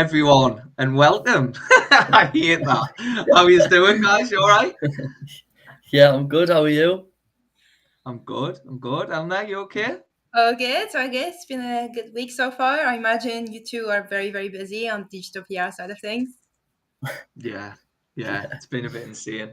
everyone, and welcome. I hate that. How are you doing, guys? You all right? Yeah, I'm good. How are you? I'm good. I'm good. Elna, you okay? Oh, good. So I guess it's been a good week so far. I imagine you two are very, very busy on digital PR side of things. Yeah, yeah. It's been a bit insane.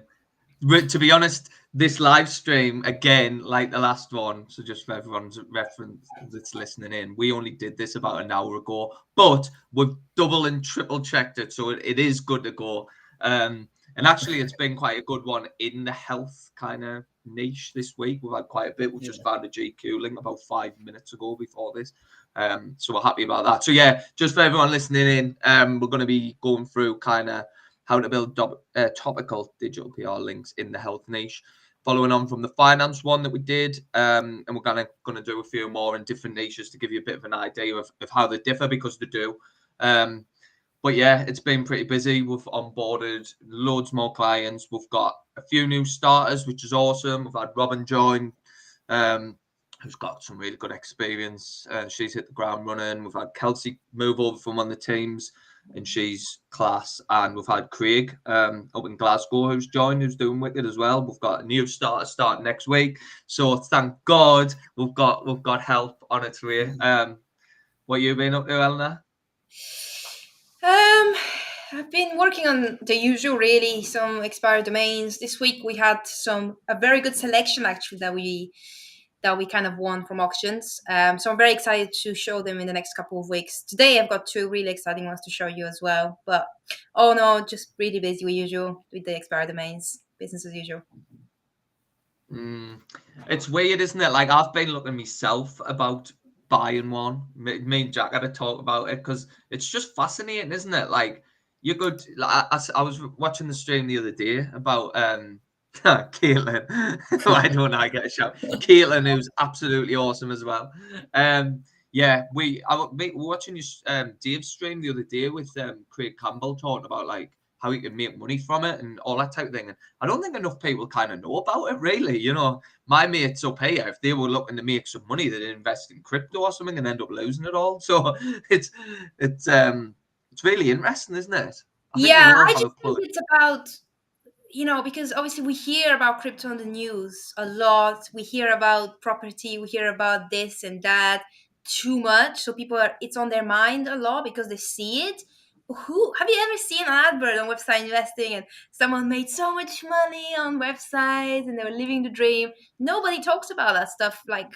But to be honest, this live stream again, like the last one. So just for everyone's reference that's listening in, we only did this about an hour ago, but we've double and triple checked it, so it is good to go. And actually, it's been quite a good one in the health kind of niche this week. We've had quite a bit. We just found a GQ link about 5 minutes ago before this. So we're happy about that. So yeah, just for everyone listening in, we're going to be going through kind of how to build topical digital PR links in the health niche. Following on from the finance one that we did, and we're gonna do a few more in different niches to give you a bit of an idea of how they differ because they do. But yeah, it's been pretty busy. We've onboarded loads more clients. We've got a few new starters, which is awesome. We've had Robin join, who's got some really good experience. She's hit the ground running. We've had Kelsey move over from one of the teams, and she's class. And we've had Craig up in Glasgow who's joined, who's doing wicked as well. We've got a new starter starting next week. So thank God we've got help on its way. What you been up to, Eleanor? I've been working on the usual, really, some expired domains. This week we had a very good selection actually that we kind of won from auctions. So I'm very excited to show them in the next couple of weeks. Today I've got two really exciting ones to show you as well. But oh no, just really busy as usual with the expired domains. Business as usual. It's weird, isn't it? Like I've been looking myself about buying one. Me and Jack had to talk about it because it's just fascinating, isn't it? Like you could. Like, I was watching the stream the other day about Caitlin. Why don't I get a shout? Caitlin, who's absolutely awesome as well. Yeah, we were watching your Dave's stream the other day with Craig Campbell talking about like how you can make money from it and all that type of thing. And I don't think enough people kind of know about it, really. You know, my mates up here, if they were looking to make some money, they'd invest in crypto or something and end up losing it all. So it's really interesting, isn't it? I think we Yeah, all I have a just think clue. it's about, because obviously we hear about crypto on the news a lot. We hear about property, we hear about this and that too much. So it's on their mind a lot because they see it. Who have you ever seen an advert on website investing and someone made so much money on websites and they were living the dream? Nobody talks about that stuff like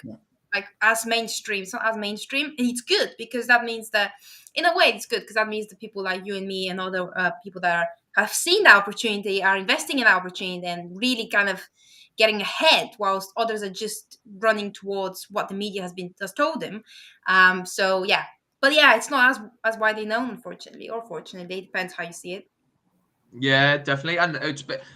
as mainstream. It's not as mainstream, and it's good because that means that in a way it's good because that means the people like you and me and other people that have seen the opportunity are investing in the opportunity and really kind of getting ahead whilst others are just running towards what the media has told them. So yeah, but yeah, it's not as widely known, unfortunately or fortunately. It depends how you see it. Yeah, definitely. And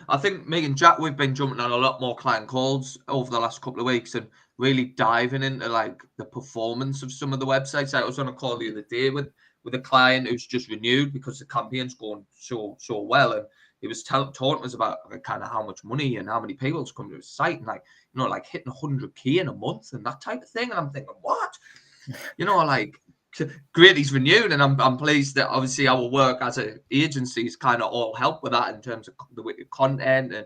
I think me and Jack, we've been jumping on a lot more client calls over the last couple of weeks and really diving into like the performance of some of the websites. I was on a call the other day with a client who's just renewed because the campaign's going so well, and he was talking us about kind of how much money and how many people's come to his site and like hitting 100K in a month and that type of thing. And I'm thinking, what? Like great he's renewed, and I'm pleased that obviously our work as an agency is kind of all help with that in terms of the content and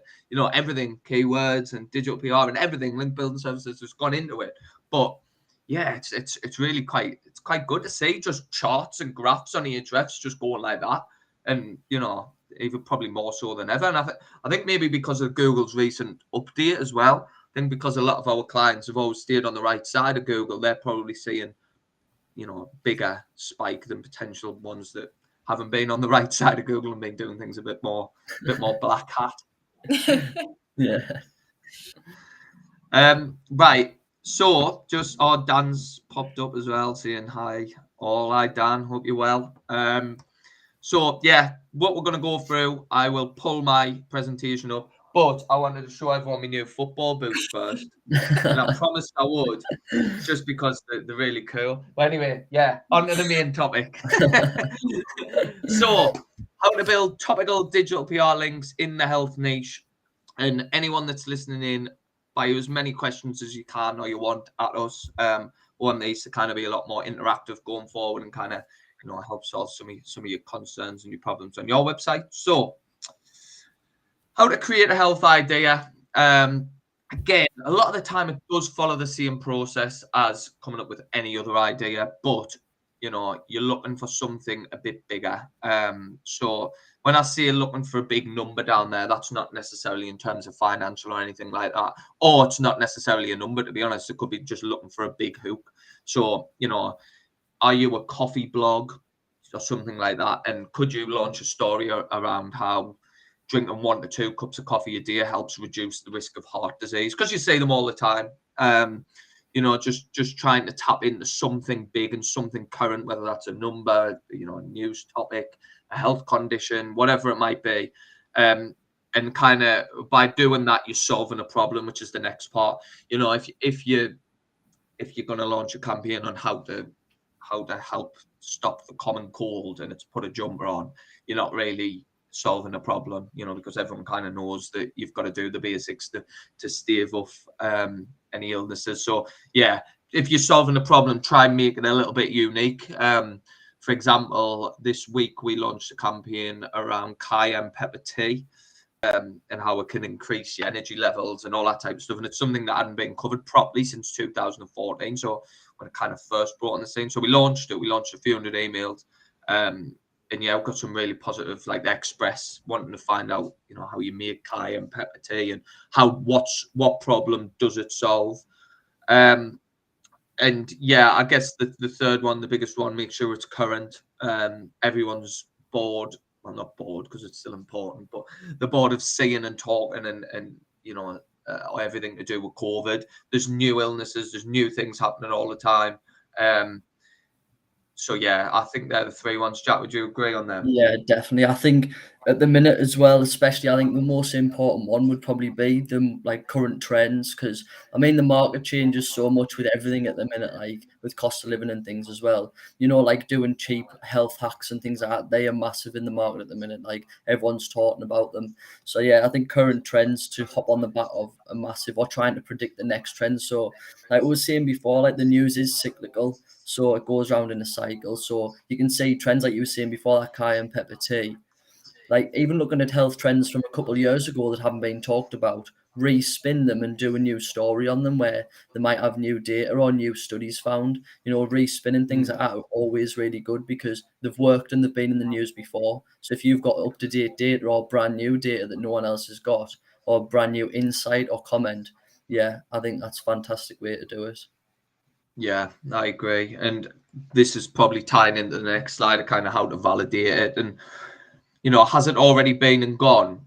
everything, keywords and digital PR and everything, link building services has gone into it. But yeah, it's really quite good to see just charts and graphs on Ahrefs just going like that, and even probably more so than ever. And I think maybe because of Google's recent update as well. I think because a lot of our clients have always stayed on the right side of Google, they're probably seeing bigger spike than potential ones that haven't been on the right side of Google and been doing things a bit more black hat. Yeah. Right. So just Dan's popped up as well, saying hi. All right, Dan. Hope you're well. So yeah, what we're gonna go through, I will pull my presentation up, but I wanted to show everyone my new football boots first, and I promised I would, just because they're really cool. But anyway, yeah, on to the main topic. So, how to build topical digital PR links in the health niche, and anyone that's listening in, fire as many questions as you can or you want at us. We want these to kind of be a lot more interactive going forward and kind of help solve some of your concerns and your problems on your website. So, how to create a health idea. Again, a lot of the time it does follow the same process as coming up with any other idea, but you're looking for something a bit bigger. So when I say looking for a big number down there, that's not necessarily in terms of financial or anything like that, or it's not necessarily a number, to be honest. It could be just looking for a big hook. So, are you a coffee blog or something like that? And could you launch a story around how drinking 1 to 2 cups of coffee a day helps reduce the risk of heart disease? Because you see them all the time. Just trying to tap into something big and something current, whether that's a number, a news topic, a health condition, whatever it might be. And kind of by doing that, you're solving a problem, which is the next part. If you're going to launch a campaign on how to help stop the common cold and it's put a jumper on, you're not really solving a problem, because everyone kind of knows that you've got to do the basics to stave off any illnesses. So yeah, if you're solving a problem, try and make it a little bit unique. For example, this week we launched a campaign around cayenne pepper tea, and how it can increase your energy levels and all that type of stuff. And it's something that hadn't been covered properly since 2014. So when it kind of first brought on the scene, so we launched it. We launched a few hundred emails, and yeah, I've got some really positive, like the Express wanting to find out, how you make cayenne pepper tea and what problem does it solve. And yeah, I guess the third one, the biggest one, make sure it's current. Everyone's bored. Well, not bored because it's still important, but the bored of seeing and talking and everything to do with COVID. There's new illnesses, there's new things happening all the time. So yeah, I think they're the 3 ones. Jack, would you agree on them? Yeah, definitely. I think at the minute as well, especially, I think the most important one would probably be the current trends, because the market changes so much with everything at the minute, like with cost of living and things as well. Like doing cheap health hacks and things like that, they are massive in the market at the minute. Like everyone's talking about them. So yeah, I think current trends to hop on the back of are massive, or trying to predict the next trend. So like we were saying before, like the news is cyclical. So it goes around in a cycle. So you can see trends like you were saying before, like cayenne pepper tea. Like even looking at health trends from a couple of years ago that haven't been talked about, respin them and do a new story on them where they might have new data or new studies found. Respinning things like that are always really good because they've worked and they've been in the news before. So if you've got up-to-date data or brand new data that no one else has got, or brand new insight or comment, yeah, I think that's a fantastic way to do it. Yeah, I agree. And this is probably tying into the next slide of kind of how to validate it. And, has it already been and gone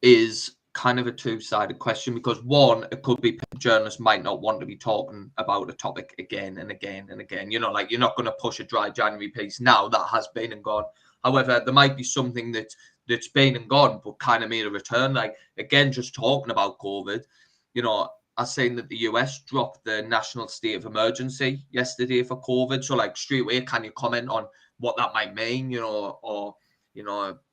is kind of a two-sided question, because one, it could be journalists might not want to be talking about a topic again and again and again. Like you're not going to push a dry January piece now that has been and gone. However, there might be something that's been and gone, but kind of made a return. Like, again, just talking about COVID, I seen that the US dropped the national state of emergency yesterday for COVID. So, like, straight away, can you comment on what that might mean, or,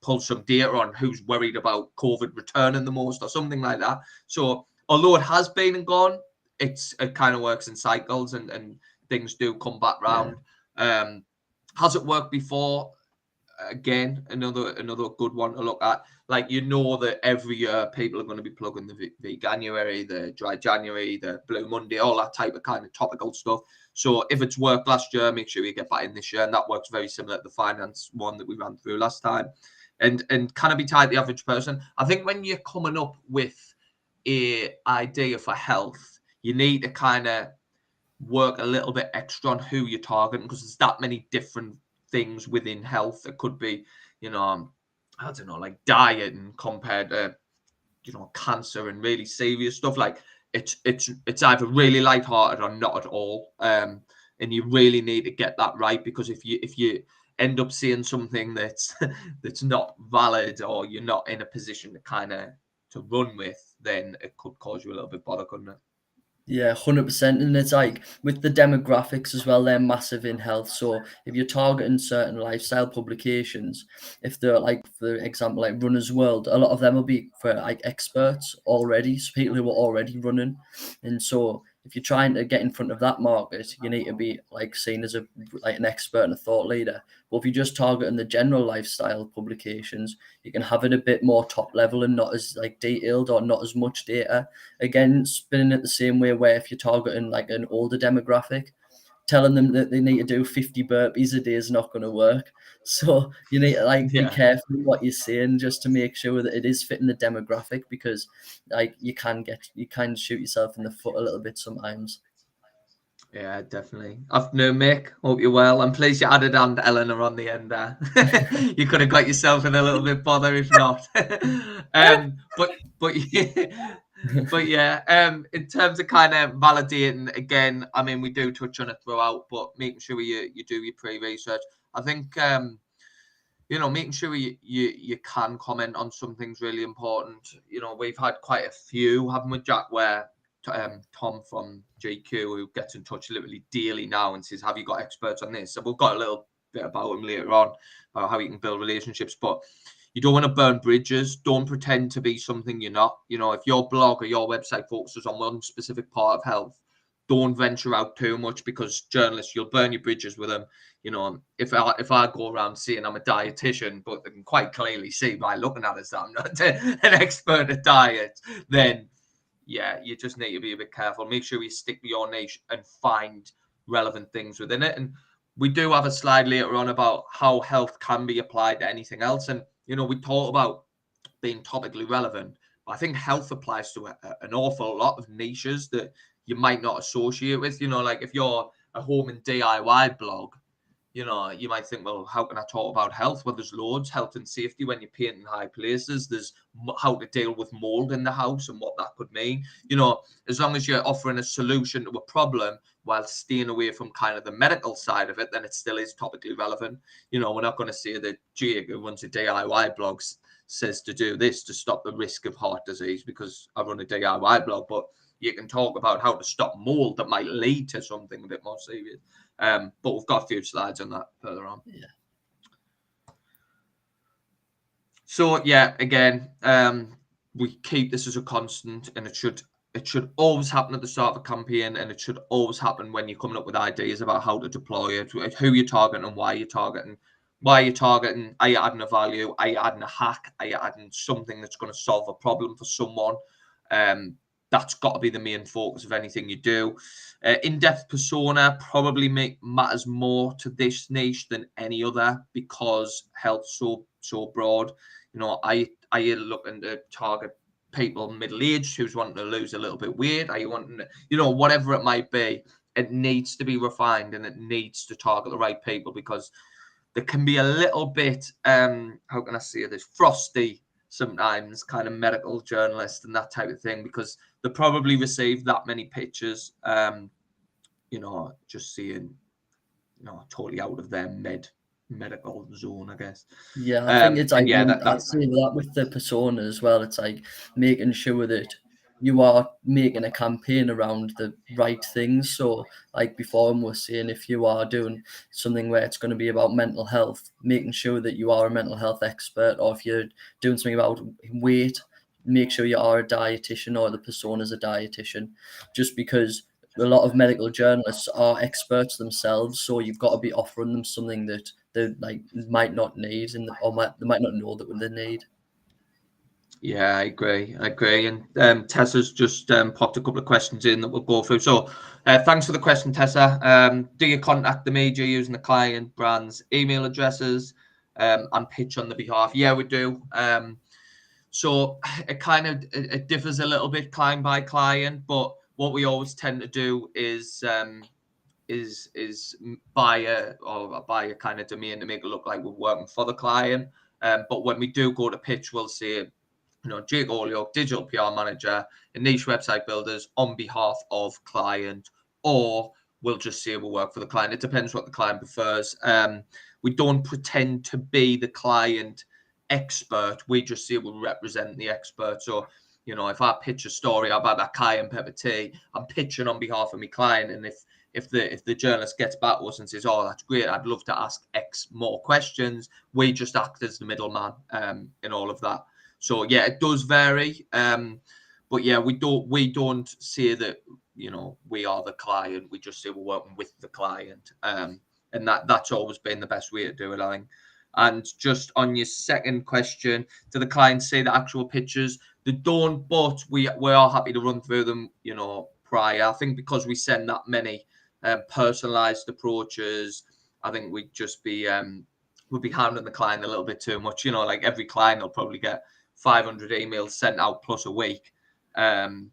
pull some data on who's worried about COVID returning the most or something like that. So, although it has been and gone, it kind of works in cycles and things do come back round. Yeah. Has it worked before? Again, another good one to look at. Like, that every year people are going to be plugging the Veganuary, the Dry January, the Blue Monday, all that type of kind of topical stuff. So if it's worked last year, make sure you get back in this year. And that works very similar to the finance one that we ran through last time. And can it be tied to the average person? I think when you're coming up with a idea for health, you need to kind of work a little bit extra on who you're targeting, because there's that many different things within health. It could be, I don't know, like dieting compared to, cancer and really serious stuff. Like it's either really lighthearted or not at all. And you really need to get that right, because if you end up seeing something that's not valid, or you're not in a position to kind of to run with, then it could cause you a little bit bother, couldn't it? Yeah, 100%. And it's like with the demographics as well, they're massive in health. So if you're targeting certain lifestyle publications, if they're like, for example, like Runner's World, a lot of them will be for like experts already, so people who are already running. And so if you're trying to get in front of that market, you need to be like seen as an expert and a thought leader. But if you're just targeting the general lifestyle publications, you can have it a bit more top level and not as like detailed or not as much data. Again, spinning it the same way where if you're targeting like an older demographic, telling them that they need to do 50 burpees a day is not going to work. So you need to like be careful what you're saying just to make sure that it is fitting the demographic, because like you can shoot yourself in the foot a little bit sometimes. Yeah, definitely. Afternoon, Mick. Hope you're well. I'm pleased you added on Eleanor on the end there. You could have got yourself in a little bit bother if not. But yeah, in terms of kind of validating, again, I mean, we do touch on it throughout, but making sure you do your pre-research. I think making sure you can comment on something's really important. We've had quite a few, haven't we, Jack, where Tom from GQ, who gets in touch literally daily now and says, have you got experts on this? So we've got a little bit about him later on, about how you can build relationships. But you don't want to burn bridges. Don't pretend to be something you're not. If your blog or your website focuses on one specific part of health, don't venture out too much, because journalists, you'll burn your bridges with them. If I go around saying I'm a dietitian, but they can quite clearly see by looking at us that I'm not an expert at diet, then yeah, you just need to be a bit careful. Make sure you stick to your niche and find relevant things within it. And we do have a slide later on about how health can be applied to anything else. And, we talk about being topically relevant. But I think health applies to an awful lot of niches that you might not associate with. Like if you're a home and DIY blog, you might think, well, how can I talk about health? Well, there's loads. Health and safety when you're painting high places. There's how to deal with mold in the house and what that could mean. As long as you're offering a solution to a problem while staying away from kind of the medical side of it, then it still is topically relevant. We're not going to say that Jake, who runs a DIY blog, says to do this to stop the risk of heart disease because I run a DIY blog, but you can talk about how to stop mold that might lead to something a bit more serious. But we've got a few slides on that further on. Yeah. So yeah, again, we keep this as a constant, and it should always happen at the start of a campaign, and it should always happen when you're coming up with ideas about how to deploy it, who you're targeting and why you're targeting. Are you adding a value? Are you adding a hack? Are you adding something that's going to solve a problem for someone? That's got to be the main focus of anything you do. In-depth persona probably matters more to this niche than any other, because health's so broad. Are you looking to target people middle-aged who's wanting to lose a little bit of weight? Are you wanting to, whatever it might be, it needs to be refined and it needs to target the right people, because there can be a little bit, how can I say this, frosty sometimes, kind of medical journalists and that type of thing, because they probably receive that many pictures, just seeing, totally out of their medical zone, I guess. Yeah, I think it's like, I say that with the persona as well. It's like making sure that you are making a campaign around the right things. So like before I was saying, if you are doing something where it's going to be about mental health, making sure that you are a mental health expert, or if you're doing something about weight, make sure you are a dietitian or the persona's a dietitian, just because a lot of medical journalists are experts themselves. So you've got to be offering them something that they might not need, or they might not know that they need. Yeah, I agree. And Tessa's just popped a couple of questions in that we'll go through. So thanks for the question, Tessa. Do you contact the media using the client brand's email addresses and pitch on the behalf? Yeah, we do. So it differs a little bit client by client, but what we always tend to do is buy a kind of domain to make it look like we're working for the client. But when we do go to pitch, we'll say, Jake Olioke, digital PR manager and niche website builders on behalf of client, or we'll just say we'll work for the client. It depends what the client prefers. We don't pretend to be the client expert. We just say we'll represent the expert. So, if I pitch a story about that cayenne pepper tea, I'm pitching on behalf of my client. And if the journalist gets back to us and says, oh, that's great, I'd love to ask X more questions, we just act as the middleman in all of that. So yeah, it does vary. But yeah, we don't say that, you know, we are the client. We just say we're working with the client. And that's always been the best way to do it, I think. And just on your second question, do the clients see the actual pictures? They don't, but we are happy to run through them, you know, prior. I think because we send that many personalized approaches, I think we'd just be we'd be handling the client a little bit too much. You know, like every client will probably get 500 emails sent out plus a week. And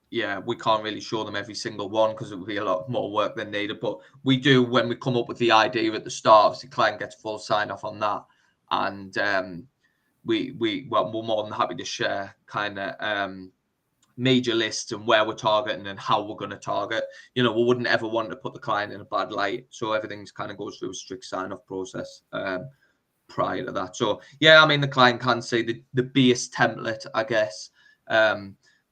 yeah, we can't really show them every single one because it would be a lot more work than needed. But we do, when we come up with the idea at the start, the client gets full sign off on that. And we're more than happy to share kind of major lists and where we're targeting and how we're going to target. You know, we wouldn't ever want to put the client in a bad light. So everything's kind of goes through a strict sign off process prior to that. So yeah, I mean, the client can see the base template, I guess.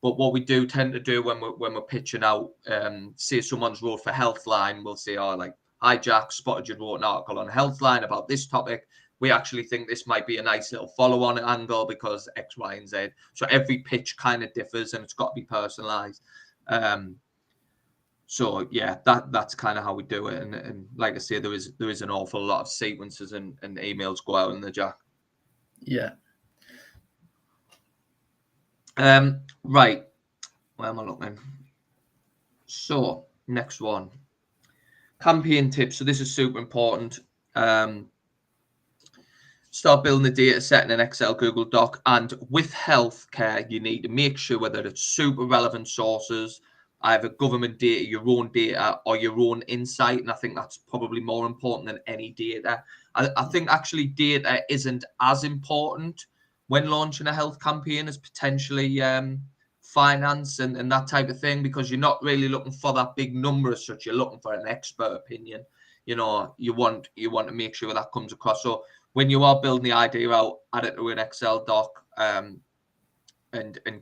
But what we do tend to do when we're pitching out, say someone's wrote for Healthline, we'll say, oh, like, hi Jack, spotted you wrote an article on Healthline about this topic. We actually think this might be a nice little follow-on angle because X, Y, and Z. So every pitch kind of differs and it's got to be personalized. So yeah, that's kind of how we do it. And like I say, there is an awful lot of sequences and emails go out in the Jack. Yeah. Right. Where am I looking? So next one. Campaign tips. So this is super important. Start building the data set in an Excel, Google Doc. And with healthcare, you need to make sure that it's super relevant sources, either government data, your own data, or your own insight. And I think that's probably more important than any data. I think actually data isn't as important when launching a health campaign as potentially finance and that type of thing, because you're not really looking for that big number as such. You're looking for an expert opinion. You know, you want to make sure that comes across. So when you are building the idea out, add it to an Excel doc and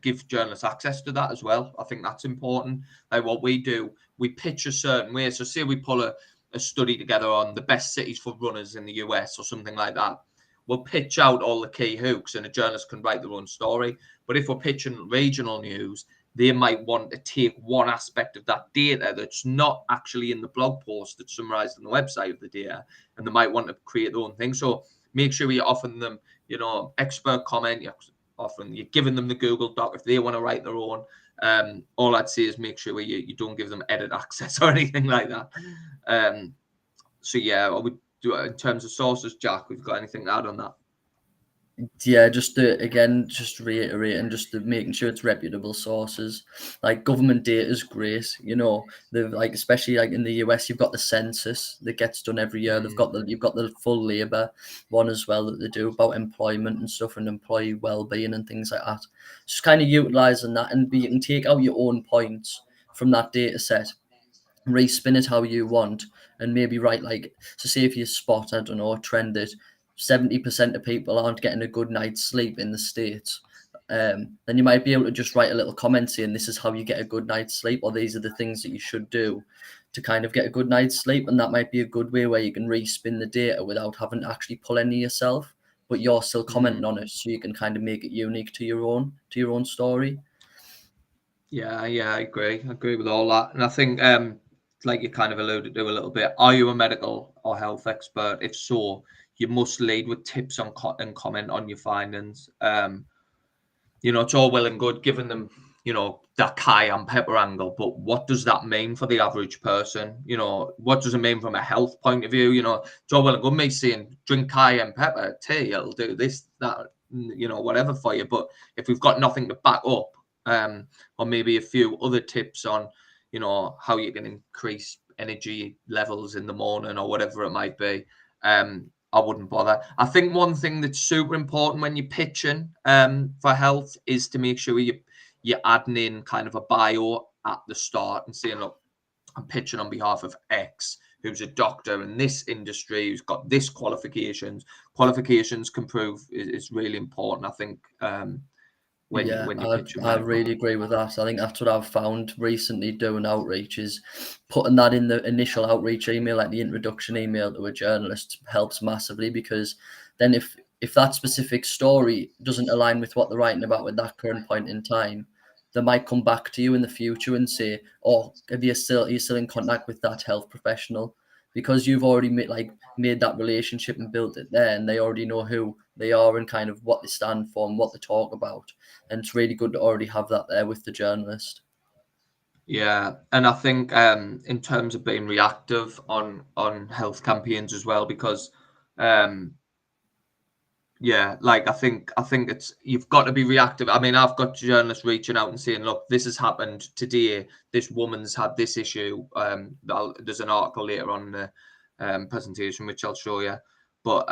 give journalists access to that as well. I think that's important. Like what we do, we pitch a certain way. So say we pull a study together on the best cities for runners in the US or something like that. We'll pitch out all the key hooks and a journalist can write their own story. But if we're pitching regional news, they might want to take one aspect of that data that's not actually in the blog post that's summarized on the website of the data, and they might want to create their own thing. So make sure you're offering them, you know, expert comment, you're giving them the Google Doc if they want to write their own. All I'd say is make sure you don't give them edit access or anything like that. So yeah, I would do it in terms of sources. Jack, we've got anything to add on that? Yeah, just just reiterating, just making sure it's reputable sources. Like government data is great, you know. They've like, especially like in the US, you've got the census that gets done every year. You've got the full labour one as well that they do about employment and stuff and employee well-being and things like that. Just kind of utilising that, and you can take out your own points from that data set, respin it how you want, and maybe write like, so say if you spot, I don't know, a trend that 70% of people aren't getting a good night's sleep in the States, then you might be able to just write a little comment saying this is how you get a good night's sleep, or these are the things that you should do to kind of get a good night's sleep. And that might be a good way where you can respin the data without having to actually pull any yourself, but you're still commenting on it, so you can kind of make it unique to your own story. Yeah, I agree with all that. And I think like you kind of alluded to a little bit, are you a medical or health expert? If so, you must lead with tips on and comment on your findings. You know, it's all well and good giving them, you know, that cayenne pepper angle, but what does that mean for the average person? You know, what does it mean from a health point of view? You know, it's all well and good me saying drink cayenne pepper tea, it'll do this, that, you know, whatever for you. But if we've got nothing to back up, or maybe a few other tips on, you know, how you can increase energy levels in the morning or whatever it might be, I wouldn't bother. I think one thing that's super important when you're pitching for health is to make sure you're adding in kind of a bio at the start and saying, look, I'm pitching on behalf of X, who's a doctor in this industry, who's got this qualifications. Qualifications can prove is really important, I think. When you're pitching. I really agree with that. I think that's what I've found recently doing outreach, is putting that in the initial outreach email, like the introduction email to a journalist, helps massively, because then if if that specific story doesn't align with what they're writing about at that current point in time, they might come back to you in the future and say, "Oh, are you still in contact with that health professional?" Because you've already made that relationship and built it there, and they already know who they are and kind of what they stand for and what they talk about. And it's really good to already have that there with the journalist. Yeah, and I think in terms of being reactive on health campaigns as well, because yeah, like I think it's you've got to be reactive. I mean, I've got journalists reaching out and saying, "Look, this has happened today. This woman's had this issue." There's an article later on in the presentation which I'll show you, but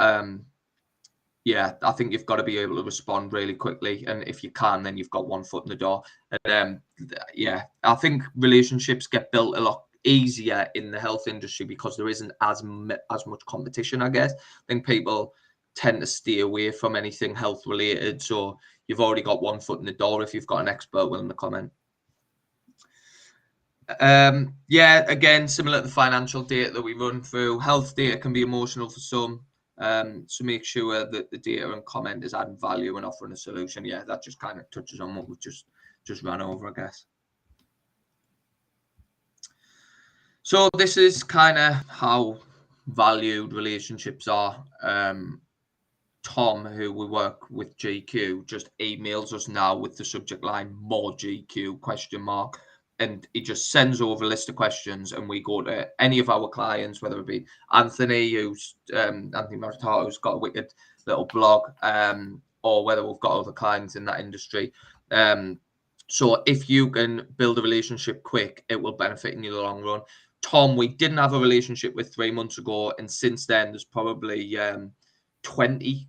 yeah, I think you've got to be able to respond really quickly, and if you can, then you've got one foot in the door. And yeah, I think relationships get built a lot easier in the health industry because there isn't as much competition, I guess. I think people tend to stay away from anything health related, so you've already got one foot in the door if you've got an expert willing to comment. Yeah, again, similar to the financial data that we run through, health data can be emotional for some. So make sure that the data and comment is adding value and offering a solution. Yeah, that just kind of touches on what we've just ran over, I guess. So this is kind of how valued relationships are. Tom, who we work with GQ, just emails us now with the subject line "more GQ?" and he just sends over a list of questions, and we go to any of our clients, whether it be Anthony, Anthony Maritato, who's got a wicked little blog, or whether we've got other clients in that industry. So if you can build a relationship quick, it will benefit in the long run. Tom, we didn't have a relationship with 3 months ago, and since then there's probably 20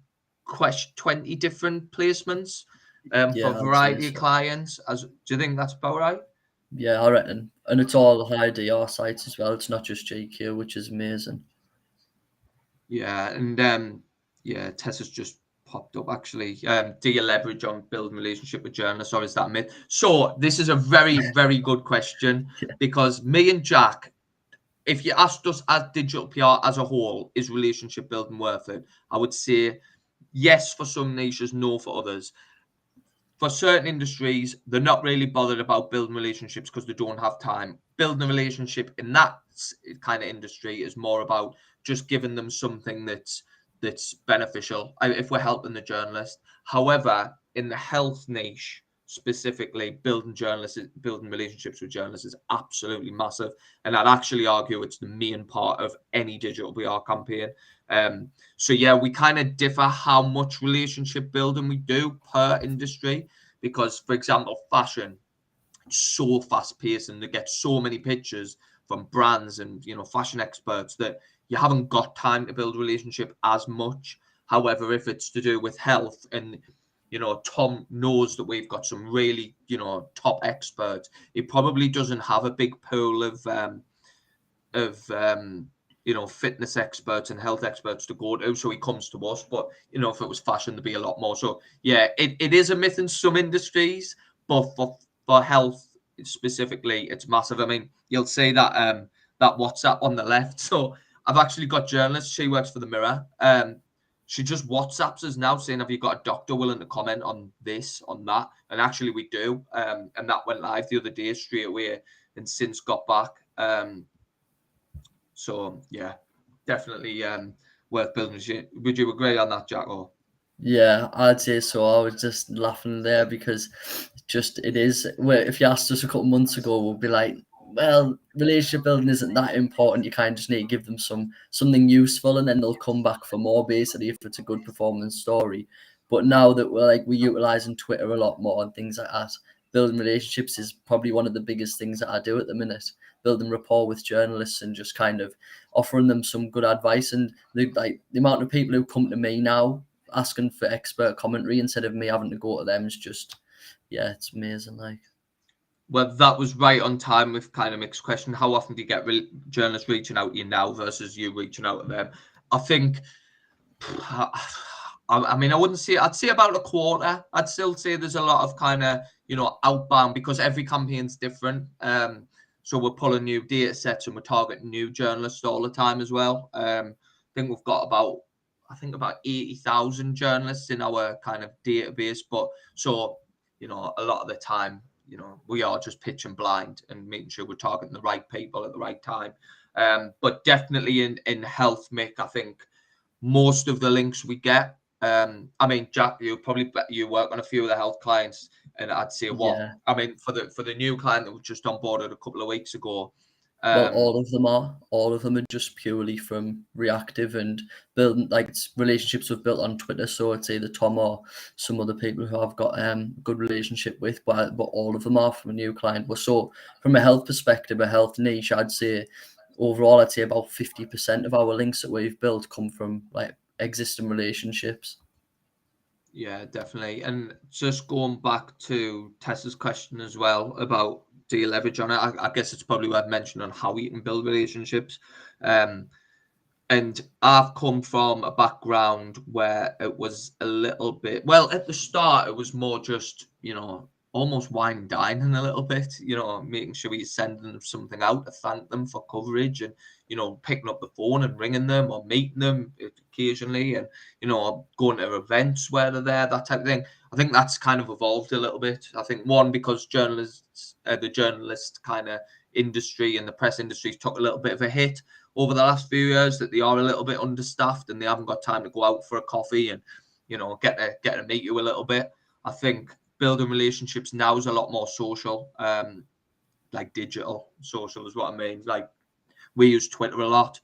different placements for a variety of clients. Do you think that's about right? Yeah, I reckon. And it's all high DR sites as well. It's not just GQ, which is amazing. Yeah, and yeah, Tessa's just popped up actually. Do you leverage on building relationship with journalists, or is that a myth? So this is a very, very good question because me and Jack, if you asked us as digital PR as a whole, is relationship building worth it? I would say yes for some niches, no for others. For certain industries, they're not really bothered about building relationships because they don't have time. Building a relationship in that kind of industry is more about just giving them something that's beneficial if we're helping the journalist. However, in the health niche specifically, building relationships with journalists is absolutely massive, and I'd actually argue it's the main part of any digital PR campaign. So yeah, we kind of differ how much relationship building we do per industry, because for example, fashion, it's so fast paced and they get so many pictures from brands and fashion experts that you haven't got time to build a relationship as much. However, if it's to do with health and Tom knows that we've got some really top experts, he probably doesn't have a big pool of fitness experts and health experts to go to, so he comes to us. But if it was fashion, there'd be a lot more. So yeah, it is a myth in some industries, but for health specifically, it's massive. I mean, you'll see that that WhatsApp on the left. So I've actually got journalists. She works for the Mirror. She just WhatsApps us now saying, "Have you got a doctor willing to comment on this, on that?" And actually, we do. And that went live the other day straight away, and since got back. So yeah, definitely worth building. Would you agree on that, Jack? Or yeah, I'd say so. I was just laughing there because it is. Where if you asked us a couple months ago, we'd be like, well, relationship building isn't that important. You kind of just need to give them something useful, and then they'll come back for more. Basically, if it's a good performance story. But now that we're utilizing Twitter a lot more and things like that, building relationships is probably one of the biggest things that I do at the minute. Building rapport with journalists and just kind of offering them some good advice. And the amount of people who come to me now asking for expert commentary instead of me having to go to them is just, yeah, it's amazing. Well, that was right on time with kind of mixed question. How often do you get journalists reaching out to you now versus you reaching out to them? I think, I mean, I'd say about a quarter. I'd still say there's a lot of kind of, outbound, because every campaign's different. So we're pulling new data sets and we're targeting new journalists all the time as well. I think we've got about I think about 80,000 journalists in our kind of database. But so, you know, a lot of the time, you know, we are just pitching blind and making sure we're targeting the right people at the right time. But definitely in health, Mick, I think most of the links we get. I mean, Jack, you work on a few of the health clients, and I'd say Yeah. I mean for the new client that was just onboarded a couple of weeks ago. Well, all of them are just purely from reactive and building like it's relationships we've built on Twitter. So it's either Tom or some other people who I've got good relationship with, but all of them are from a new client. So from a health perspective, a health niche, I'd say overall, I'd say about 50% of our links that we've built come from like existing relationships. Yeah, definitely. And just going back to Tessa's question as well about do you leverage on it? I guess it's probably worth mentioning on how you can build relationships. And I've come from a background where it was a little bit, well, at the start, it was more just, you know, almost wine and dining a little bit, you know, making sure you're sending them something out to thank them for coverage and, you know, picking up the phone and ringing them or meeting them occasionally and, you know, going to events where they're there, that type of thing. I think that's kind of evolved a little bit. I think one, because the journalist kind of industry and the press industry took a little bit of a hit over the last few years, that they are a little bit understaffed and they haven't got time to go out for a coffee and, you know, get to meet you a little bit. I think building relationships now is a lot more social, like digital social is what I mean. Like we use Twitter a lot,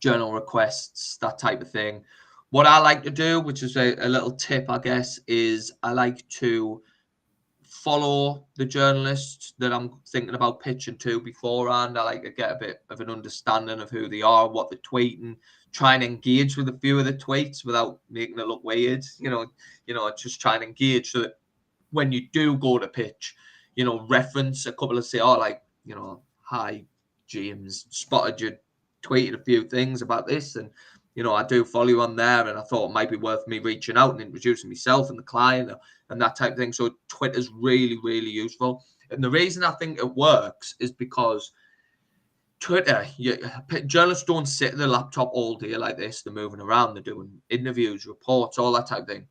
journal requests, that type of thing. What I like to do, which is a little tip, I guess, is I like to follow the journalists that I'm thinking about pitching to beforehand. I like to get a bit of an understanding of who they are, what they're tweeting, try and engage with a few of the tweets without making it look weird. You know, just try and engage so that when you do go to pitch, you know, reference a couple of say, oh, like, you know, hi, James, spotted you tweeted a few things about this and you know, I do follow you on there, and I thought it might be worth me reaching out and introducing myself and the client and that type of thing. So Twitter's really, really useful. And the reason I think it works is because Twitter, journalists don't sit at the laptop all day like this. They're moving around, they're doing interviews, reports, all that type of thing.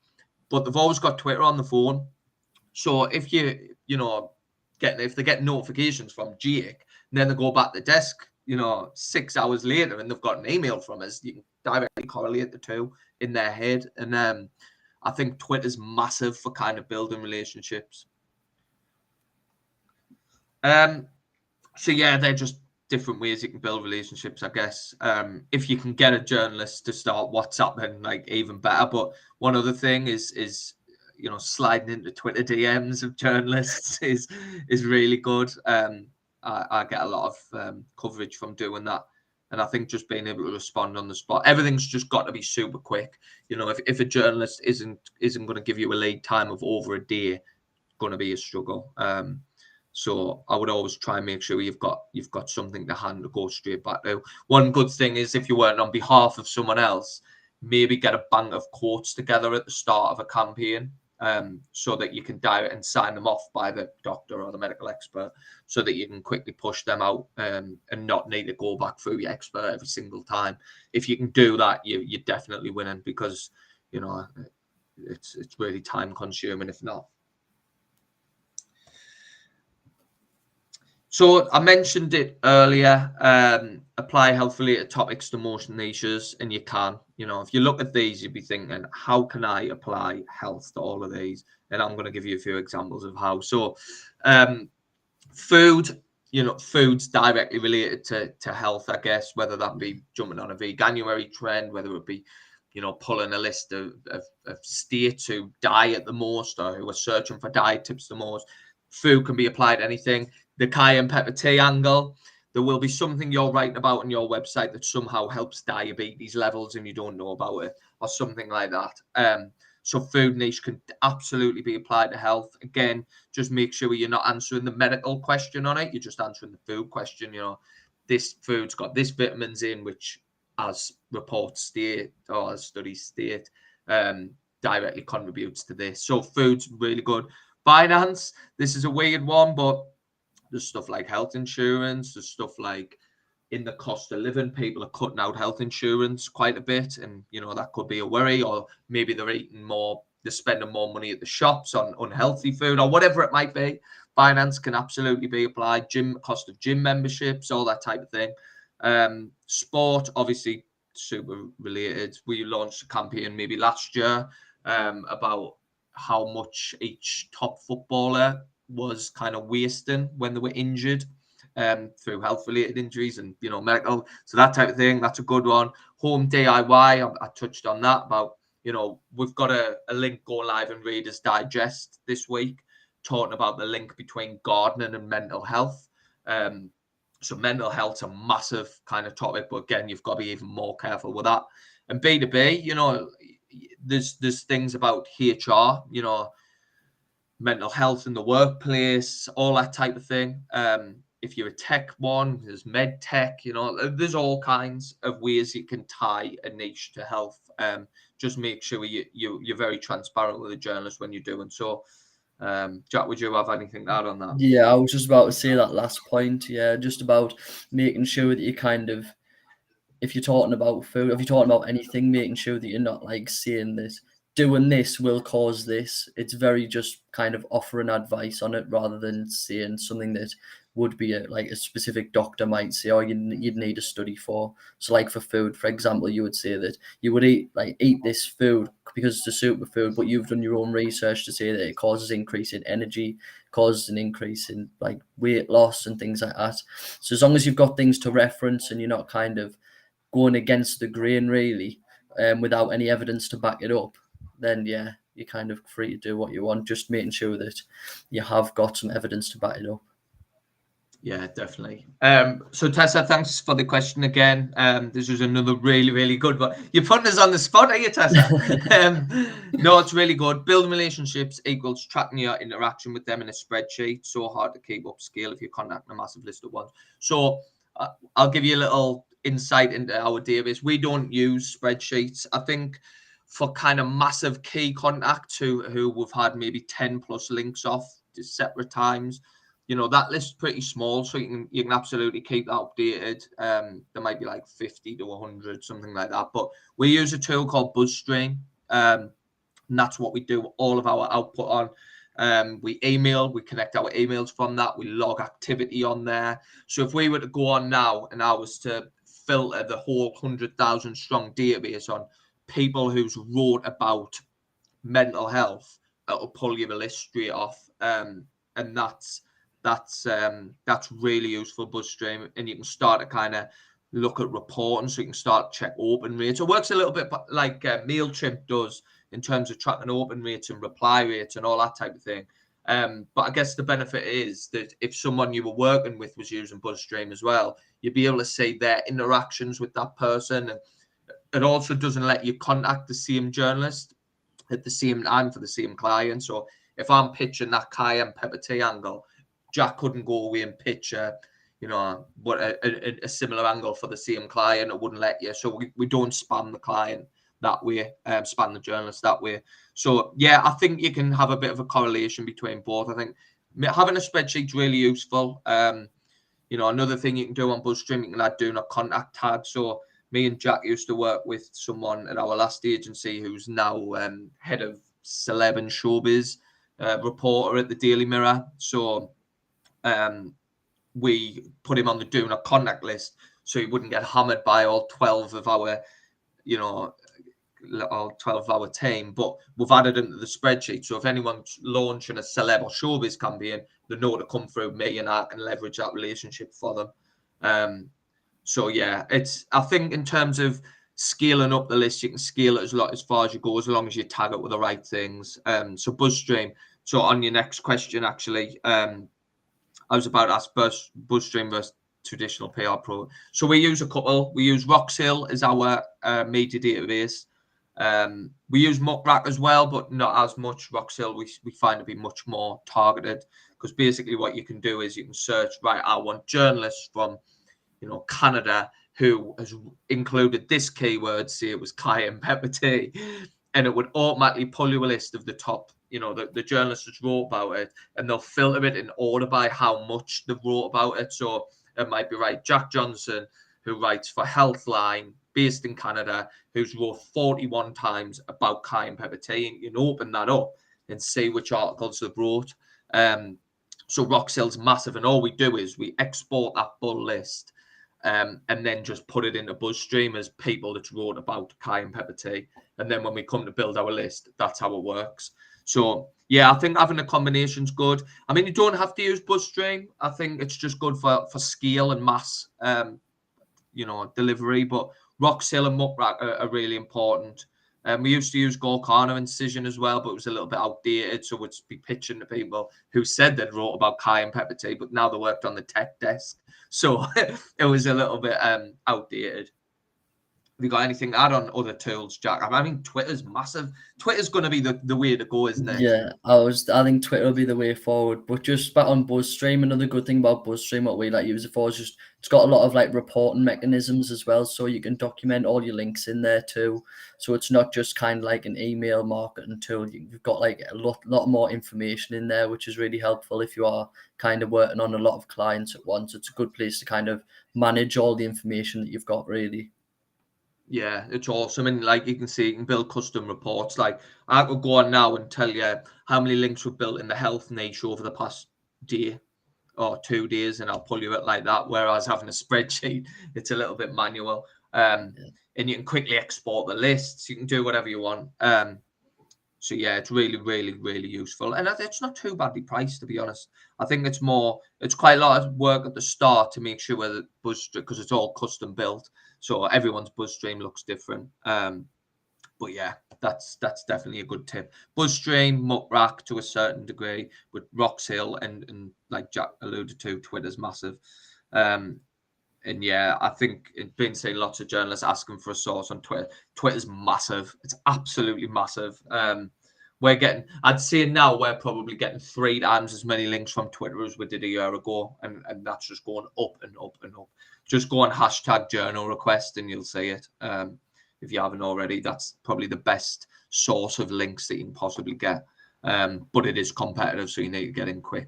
But they've always got Twitter on the phone. So if if they get notifications from Jake, and then they go back to the desk, you know, 6 hours later, and they've got an email from us, you can directly correlate the two in their head. And I think Twitter's massive for kind of building relationships. So yeah, they're just different ways you can build relationships, I guess. If you can get a journalist to start WhatsApping, like even better. But one other thing is you know, sliding into Twitter DMs of journalists is really good. I get a lot of coverage from doing that. And I think just being able to respond on the spot, everything's just got to be super quick. You know, if a journalist isn't going to give you a lead time of over a day, it's going to be a struggle. So I would always try and make sure you've got something to hand to go straight back to. One good thing is if you're working on behalf of someone else, maybe get a bank of quotes together at the start of a campaign. So that you can direct and sign them off by the doctor or the medical expert so that you can quickly push them out and not need to go back through your expert every single time. If you can do that, you're definitely winning because, you know, it's really time consuming if not. So I mentioned it earlier, apply health-related topics to most niches, and you can. You know, if you look at these, you'd be thinking, how can I apply health to all of these? And I'm going to give you a few examples of how. So food, you know, food's directly related to health, I guess, whether that be jumping on a veganuary trend, whether it be, you know, pulling a list of states who diet the most or who are searching for diet tips the most. Food can be applied to anything. The cayenne pepper tea angle, there will be something you're writing about on your website that somehow helps diabetes levels and you don't know about it or something like that. So food niche can absolutely be applied to health. Again, just make sure you're not answering the medical question on it. You're just answering the food question. You know, this food's got this vitamins in, which as reports state or as studies state, directly contributes to this. So food's really good. Finance, this is a weird one, but there's stuff like health insurance, there's stuff like in the cost of living, people are cutting out health insurance quite a bit, and that could be a worry. Or maybe they're spending more money at the shops on unhealthy food, or whatever it might be. Finance can absolutely be applied. Cost of gym memberships, all that type of thing. Sport, obviously, super related. We launched a campaign maybe last year about how much each top footballer was kind of wasting when they were injured through health-related injuries and medical. So that type of thing, that's a good one. Home DIY, I touched on that about we've got a link going live in Reader's Digest this week, talking about the link between gardening and mental health. So mental health's a massive kind of topic, but again, you've got to be even more careful with that. And B2B, there's things about HR, mental health in the workplace, all that type of thing. If you're a tech one, there's med tech, there's all kinds of ways you can tie a niche to health. Just make sure you're very transparent with the journalist when you're doing so. Jack, would you have anything to add on that? Yeah, I was just about to say that last point. Yeah, just about making sure that you kind of, if you're talking about food, if you're talking about anything, making sure that you're not like saying this, doing this will cause this. It's very just kind of offering advice on it rather than saying something that would be like a specific doctor might say, oh, you'd need a study for. So like for food, for example, you would say that you would eat this food because it's a superfood, but you've done your own research to say that it causes increase in energy, causes an increase in like weight loss and things like that. So as long as you've got things to reference and you're not kind of going against the grain really, without any evidence to back it up, then yeah, you're kind of free to do what you want, just making sure that you have got some evidence to back it up. Yeah, definitely. So Tessa, thanks for the question again. This was another really, really good one. You're putting us on the spot, are you, Tessa? No, it's really good. Building relationships equals tracking your interaction with them in a spreadsheet. So hard to keep up scale if you're contacting a massive list at once. So I'll give you a little insight into our database. We don't use spreadsheets. I think for kind of massive key contacts who we've had maybe 10 plus links off to separate times, that list is pretty small, so you can absolutely keep that updated. There might be like 50 to 100, something like that. But we use a tool called BuzzStream, and that's what we do all of our output on. We connect our emails from that. We log activity on there. So if we were to go on now and I was to filter the whole 100,000 strong database on people who's wrote about mental health, it'll pull you the list straight off. And that's really useful, BuzzStream, and you can start to kind of look at reporting, so you can start to check open rates. It works a little bit like MailChimp does in terms of tracking open rates and reply rates and all that type of thing. But I guess the benefit is that if someone you were working with was using BuzzStream as well, you'd be able to see their interactions with that person. And it also doesn't let you contact the same journalist at the same time for the same client. So if I'm pitching that cayenne pepper tea angle, Jack couldn't go away and pitch a similar angle for the same client. It wouldn't let you. So we don't spam the client that way, spam the journalist that way. So yeah, I think you can have a bit of a correlation between both. I think having a spreadsheet is really useful. Another thing you can do on BuzzStream, you can add do not contact tags. So me and Jack used to work with someone at our last agency who's now head of celeb and showbiz reporter at the Daily Mirror. So we put him on the do not contact list so he wouldn't get hammered by all 12 of our, all 12 of our team. But we've added him to the spreadsheet. So if anyone's launching a celeb or showbiz campaign, they know to come through me and I can leverage that relationship for them. So yeah, I think in terms of scaling up the list, you can scale it as far as you go, as long as you tag it with the right things. So BuzzStream. So on your next question, actually, I was about to ask BuzzStream versus traditional PR pro. So we use a couple. We use Roxhill as our media database. We use Muckrack as well, but not as much. Roxhill we find to be much more targeted, because basically what you can do is you can search, right, I want journalists from Canada who has included this keyword, say it was cayenne pepper tea, and it would automatically pull you a list of the top, the journalists that wrote about it, and they'll filter it in order by how much they've wrote about it. So it might be, right, Jack Johnson who writes for Healthline, based in Canada, who's wrote 41 times about cayenne pepper tea. And you can open that up and see which articles they've wrote. So Roxhill's massive, and all we do is we export that full list and then just put it into BuzzStream as people that wrote about cayenne pepper tea. And then when we come to build our list, that's how it works. So yeah, I think having a combination's good. I mean, you don't have to use BuzzStream. I think it's just good for scale and mass, delivery. But Roxhill and Muckrack are really important. We used to use Gorkana Incision as well, but it was a little bit outdated. So we'd be pitching to people who said they'd wrote about cayenne pepper tea, but now they worked on the tech desk. So it was a little bit outdated. Have you got anything to add on other tools, Jack? I mean, Twitter's massive. Twitter's going to be the way to go, isn't it? Yeah, I think Twitter will be the way forward. But just back on BuzzStream, another good thing about BuzzStream, what we use it for, is just it's got a lot of reporting mechanisms as well, so you can document all your links in there too. So it's not just kind of like an email marketing tool. You've got a lot more information in there, which is really helpful if you are kind of working on a lot of clients at once. It's a good place to kind of manage all the information that you've got, really. Yeah, it's awesome. And you can see, you can build custom reports. I could go on now and tell you how many links were built in the health niche over the past day or 2 days, and I'll pull you it like that. Whereas having a spreadsheet, it's a little bit manual. And you can quickly export the lists. You can do whatever you want. So yeah, it's really, really, really useful. And it's not too badly priced, to be honest. I think it's quite a lot of work at the start to make sure that because it's all custom built. So everyone's BuzzStream looks different. But yeah, that's definitely a good tip. BuzzStream, Muckrack to a certain degree, with Roxhill and like Jack alluded to, Twitter's massive. And yeah, I think it's been seeing lots of journalists asking for a source on Twitter. Twitter's massive. It's absolutely massive. I'd say now we're probably getting 3 times as many links from Twitter as we did a year ago. And that's just going up and up and up. Just go on #journal request and you'll see it. If you haven't already, that's probably the best source of links that you can possibly get. But it is competitive, so you need to get in quick.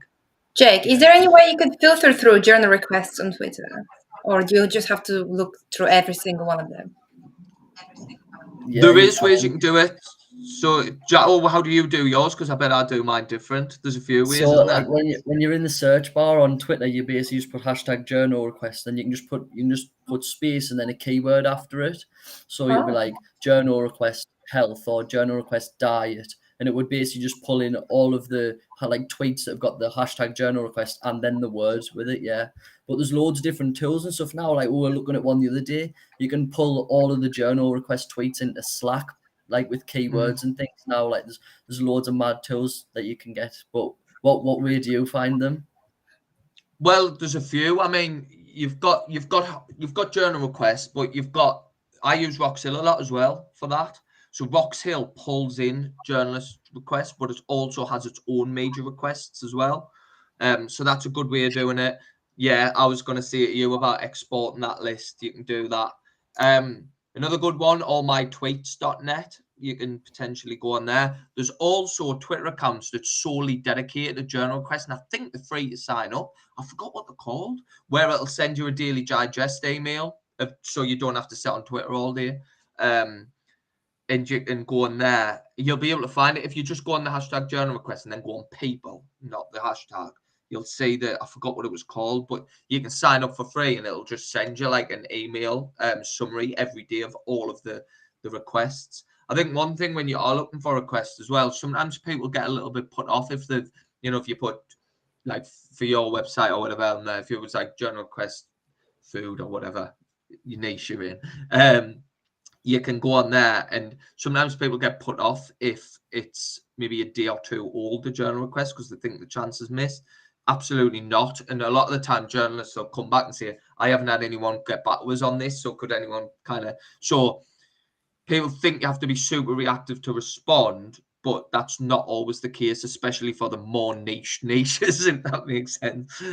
Jake, is there any way you could filter through journal requests on Twitter? Or do you just have to look through every single one of them? Yeah, there is ways you can do it. So, how do you do yours? Because I bet I do mine different. There's a few ways. So, isn't there? when you're in the search bar on Twitter, you basically just put #journal request, and you can just put space and then a keyword after it. So you'll be like journal request health or journal request diet, and it would basically just pull in all of the tweets that have got the #journal request and then the words with it. Yeah, but there's loads of different tools and stuff now. We were looking at one the other day. You can pull all of the journal request tweets into Slack, with keywords and things now. There's loads of mad tools that you can get. But what way do you find them? Well, there's a few. I mean, you've got journal requests, but I use Roxhill a lot as well for that. So Roxhill pulls in journalist requests, but it also has its own major requests as well. So that's a good way of doing it. Yeah, I was going to say to you about exporting that list. You can do that. Another good one, allmytweets.net. You can potentially go on there. There's also Twitter accounts that's solely dedicated to journal requests, and I think they're free to sign up. I forgot what they're called, where it'll send you a daily digest email, so you don't have to sit on Twitter all day. And you can go on there. You'll be able to find it if you just go on the #journal request and then go on people, not the hashtag. You'll see that I forgot what it was called, but you can sign up for free and it'll just send you an email summary every day of all of the requests. I think one thing when you are looking for requests as well, sometimes people get a little bit put off if you put for your website or whatever on there, if it was journal request food or whatever you niche you're in, you can go on there, and sometimes people get put off if it's maybe a day or two old, the journal request, because they think the chance is missed. Absolutely not. And a lot of the time journalists will come back and say, I haven't had anyone get back to us on this, so could anyone so people think you have to be super reactive to respond, but that's not always the case, especially for the more niches, if that makes sense.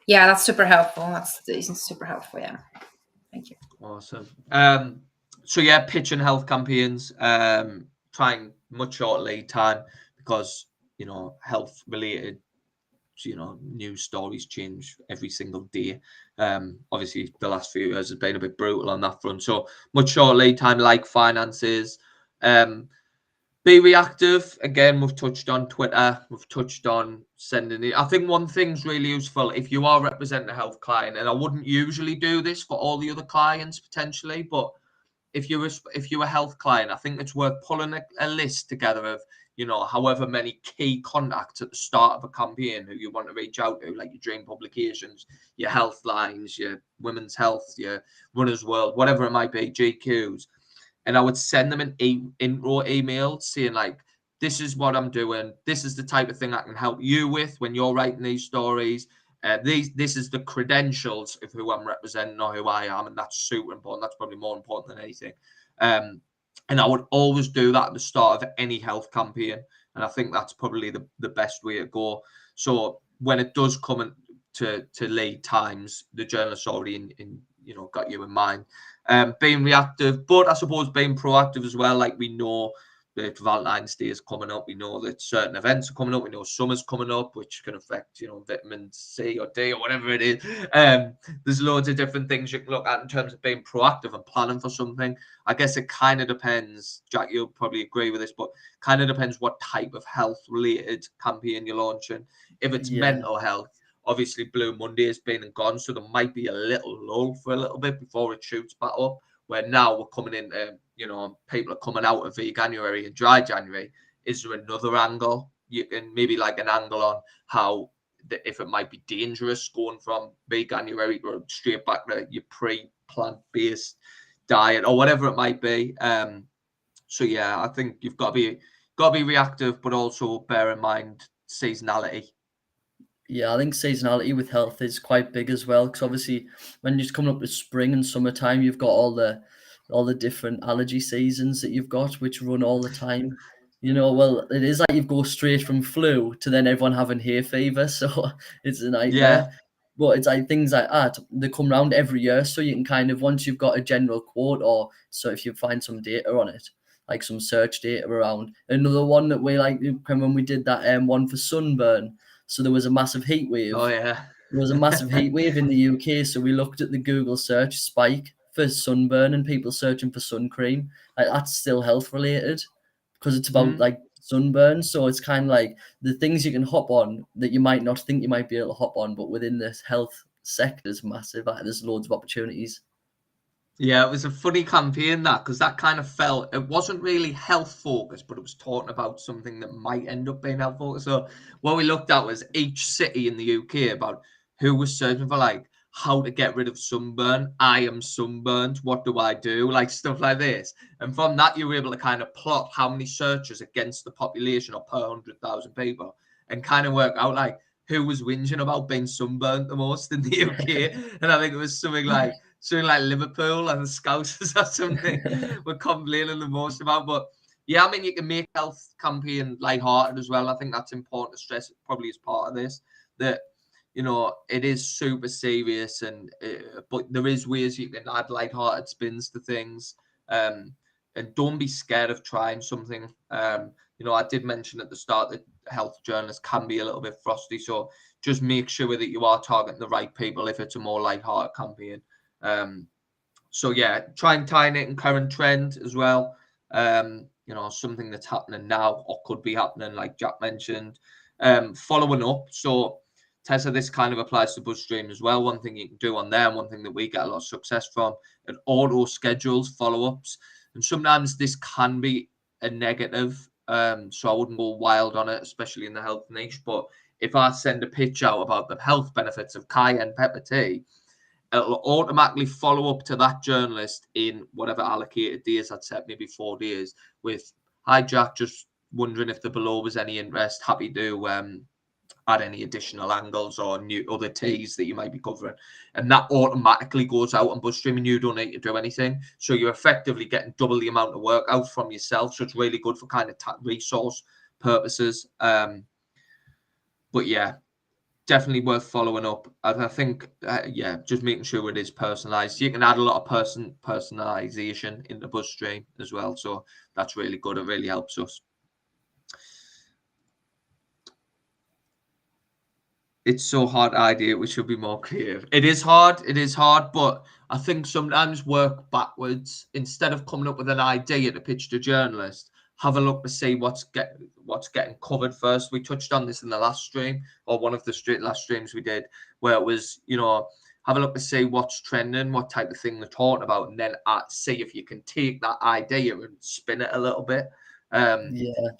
Yeah, that's super helpful. That's super helpful. Yeah. Thank you. Awesome. So yeah, pitching health campaigns, trying much shorter lead time because health related you know, news stories change every single day. Obviously, the last few years has been a bit brutal on that front. So much shorter lead time, like finances. Be reactive. Again, we've touched on Twitter. We've touched on sending it. I think one thing's really useful if you are representing a health client, and I wouldn't usually do this for all the other clients potentially, but if you're a health client, I think it's worth pulling a list together of, you know, however many key contacts at the start of a campaign who you want to reach out to, like your dream publications, your health lines, your women's health, your runner's world, whatever it might be, GQs. And I would send them an intro email saying, like, this is what I'm doing. This is the type of thing I can help you with when you're writing these stories. This is the credentials of who I'm representing or who I am, and that's super important. That's probably more important than anything. And I would always do that at the start of any health campaign, and I think that's probably the best way to go. So when it does come to lead times, the journalist's already in you know, got you in mind. Being reactive, but I suppose being proactive as well. Like, we know that Valentine's Day is coming up. We know that certain events are coming up. We know summer's coming up, which can affect, you know, vitamin C or D or whatever it is. There's loads of different things you can look at in terms of being proactive and planning for something. I guess it kind of depends. Jack, you'll probably agree with this, but kind of depends what type of health-related campaign you're launching. If it's mental health, obviously Blue Monday has been and gone, so there might be a little lull for a little bit before it shoots back up. Where now we're coming into, you know, people are coming out of Veganuary and Dry January. Is there another angle? You can maybe like an angle on how, if it might be dangerous going from Veganuary or straight back to your pre-plant-based diet or whatever it might be. So yeah, I think you've got to be reactive, but also bear in mind seasonality. Yeah, I think seasonality with health is quite big as well, because obviously when you're coming up with spring and summertime, you've got all the different allergy seasons that you've got, which run all the time. You know, well, it is like you go straight from flu to then everyone having hay fever, so it's a nightmare. Yeah. But it's like things like that, they come round every year, so you can kind of, once you've got a general quote, or so if you find some data on it, like some search data around. Another one that we like when we did that one for sunburn. So there was a massive heat wave. Oh yeah. There was a massive heat wave in the UK. So we looked at the Google search spike for sunburn and people searching for sun cream. Like, that's still health related because it's about like sunburn. So it's kind of like the things you can hop on that you might not think you might be able to hop on, but within this health sector is massive. Like, there's loads of opportunities. Yeah, it was a funny campaign, that, because that kind of felt, it wasn't really health focused, but it was talking about something that might end up being health focused. So what we looked at was each city in the UK, about who was searching for, like, how to get rid of sunburn. I am sunburned. What do I do? Like, stuff like this. And from that, you were able to kind of plot how many searches against the population or per 100,000 people, and kind of work out, like, who was whinging about being sunburned the most in the UK. And I think it was something like Liverpool and the Scousers or something were complaining the most about. But yeah, I mean, you can make health campaign lighthearted as well. I think that's important to stress, probably as part of this, that, you know, it is super serious, and but there is ways you can add lighthearted spins to things. And don't be scared of trying something. You know, I did mention at the start that health journalists can be a little bit frosty, so just make sure that you are targeting the right people if it's a more lighthearted campaign. So yeah, try and tie it in current trend as well. You know, something that's happening now or could be happening, like Jack mentioned. Following up. So Tessa, this kind of applies to BuzzStream as well. One thing you can do on there, and one thing that we get a lot of success from, it auto schedules follow-ups. And sometimes this can be a negative. So I wouldn't go wild on it, especially in the health niche. But if I send a pitch out about the health benefits of cayenne pepper tea, it'll automatically follow up to that journalist in whatever allocated days I'd set, maybe 4 days, with, hi Jack, just wondering if the below was any interest, happy to add any additional angles or new other teas that you might be covering. And that automatically goes out on BuzzStream, and you don't need to do anything. So you're effectively getting double the amount of work out from yourself. So it's really good for kind of resource purposes. But yeah, definitely worth following up. I think, yeah, just making sure it is personalized. You can add a lot of personalization into BuzzStream as well. So that's really good. It really helps us. It's so hard idea. We should be more creative. It is hard. It is hard, but I think sometimes work backwards instead of coming up with an idea to pitch to journalists. Have a look to see what's getting covered first. We touched on this in the last stream, or one of the last streams we did, where it was, have a look to see what's trending, what type of thing they're talking about, and then see if you can take that idea and spin it a little bit. Yeah,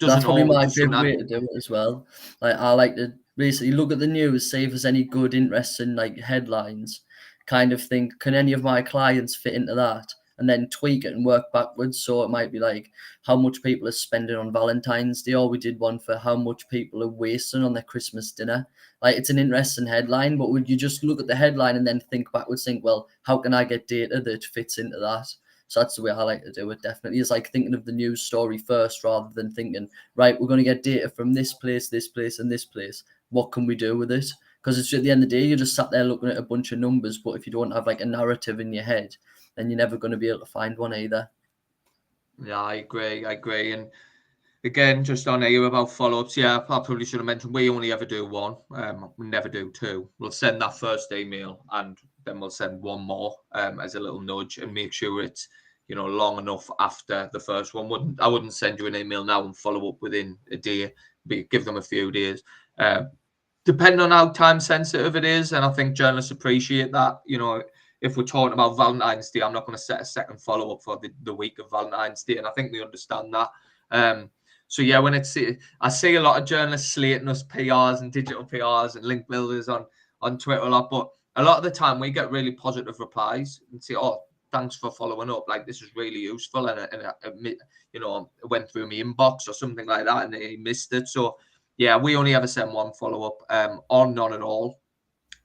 Doesn't that's probably always my just favorite sometimes. way to do it as well. Like I like to basically look at the news, see if there's any good, interesting like headlines. Kind of think, can any of my clients fit into that? And then tweak it and work backwards. So it might be like how much people are spending on Valentine's Day, or we did one for how much people are wasting on their Christmas dinner. Like it's an interesting headline, but would you just look at the headline and then think backwards, think, well, how can I get data that fits into that? So that's the way I like to do it, definitely. It's like thinking of the news story first rather than thinking, right, we're going to get data from this place, and this place. What can we do with it? Because it's at the end of the day, you're just sat there looking at a bunch of numbers. But if you don't have like a narrative in your head, then you're never going to be able to find one either. Yeah, I agree. I agree. And again, just on here about follow-ups, yeah, I probably should have mentioned we only ever do one. We never do two. We'll send that first email and then we'll send one more as a little nudge and make sure it's long enough after the first one. I wouldn't send you an email now and follow up within a day. Give them a few days. Depending on how time sensitive it is, and I think journalists appreciate that. If we're talking about Valentine's Day, I'm not going to set a second follow up for the week of Valentine's Day, and I think they understand that. So yeah, I see a lot of journalists slating us PRs and digital PRs and link builders on Twitter a lot, but a lot of the time we get really positive replies and say, "Oh, thanks for following up. Like this is really useful," and it went through my inbox or something like that, and they missed it. So yeah, we only ever send one follow up, or none at all,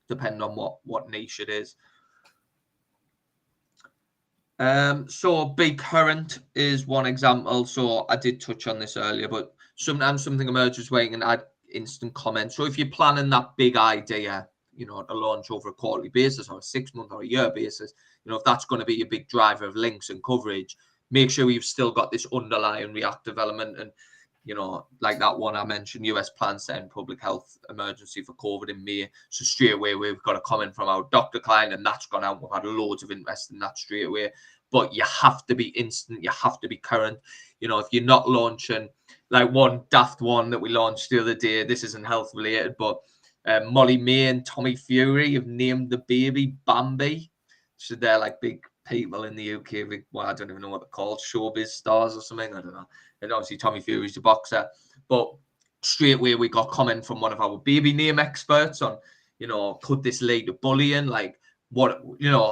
depending on what niche it is. So Be Current is one example. So I did touch on this earlier, but sometimes something emerges where you can add instant comments. So if you're planning that big idea, to launch over a quarterly basis or a 6-month or a year basis, if that's going to be a big driver of links and coverage, make sure you've still got this underlying reactive element. And like that one I mentioned, US plans to end public health emergency for COVID in May. So straight away, we've got a comment from our doctor client, and that's gone out. We've had loads of interest in that straight away. But you have to be instant. You have to be current. If you're not launching, like one daft one that we launched the other day, this isn't health related, but Molly May and Tommy Fury have named the baby Bambi. So they're like big people in the UK. I don't even know what they're called, showbiz stars or something. I don't know. And obviously Tommy Fury's a boxer. But straight away we got comment from one of our baby name experts on, could this lead to bullying? Like what,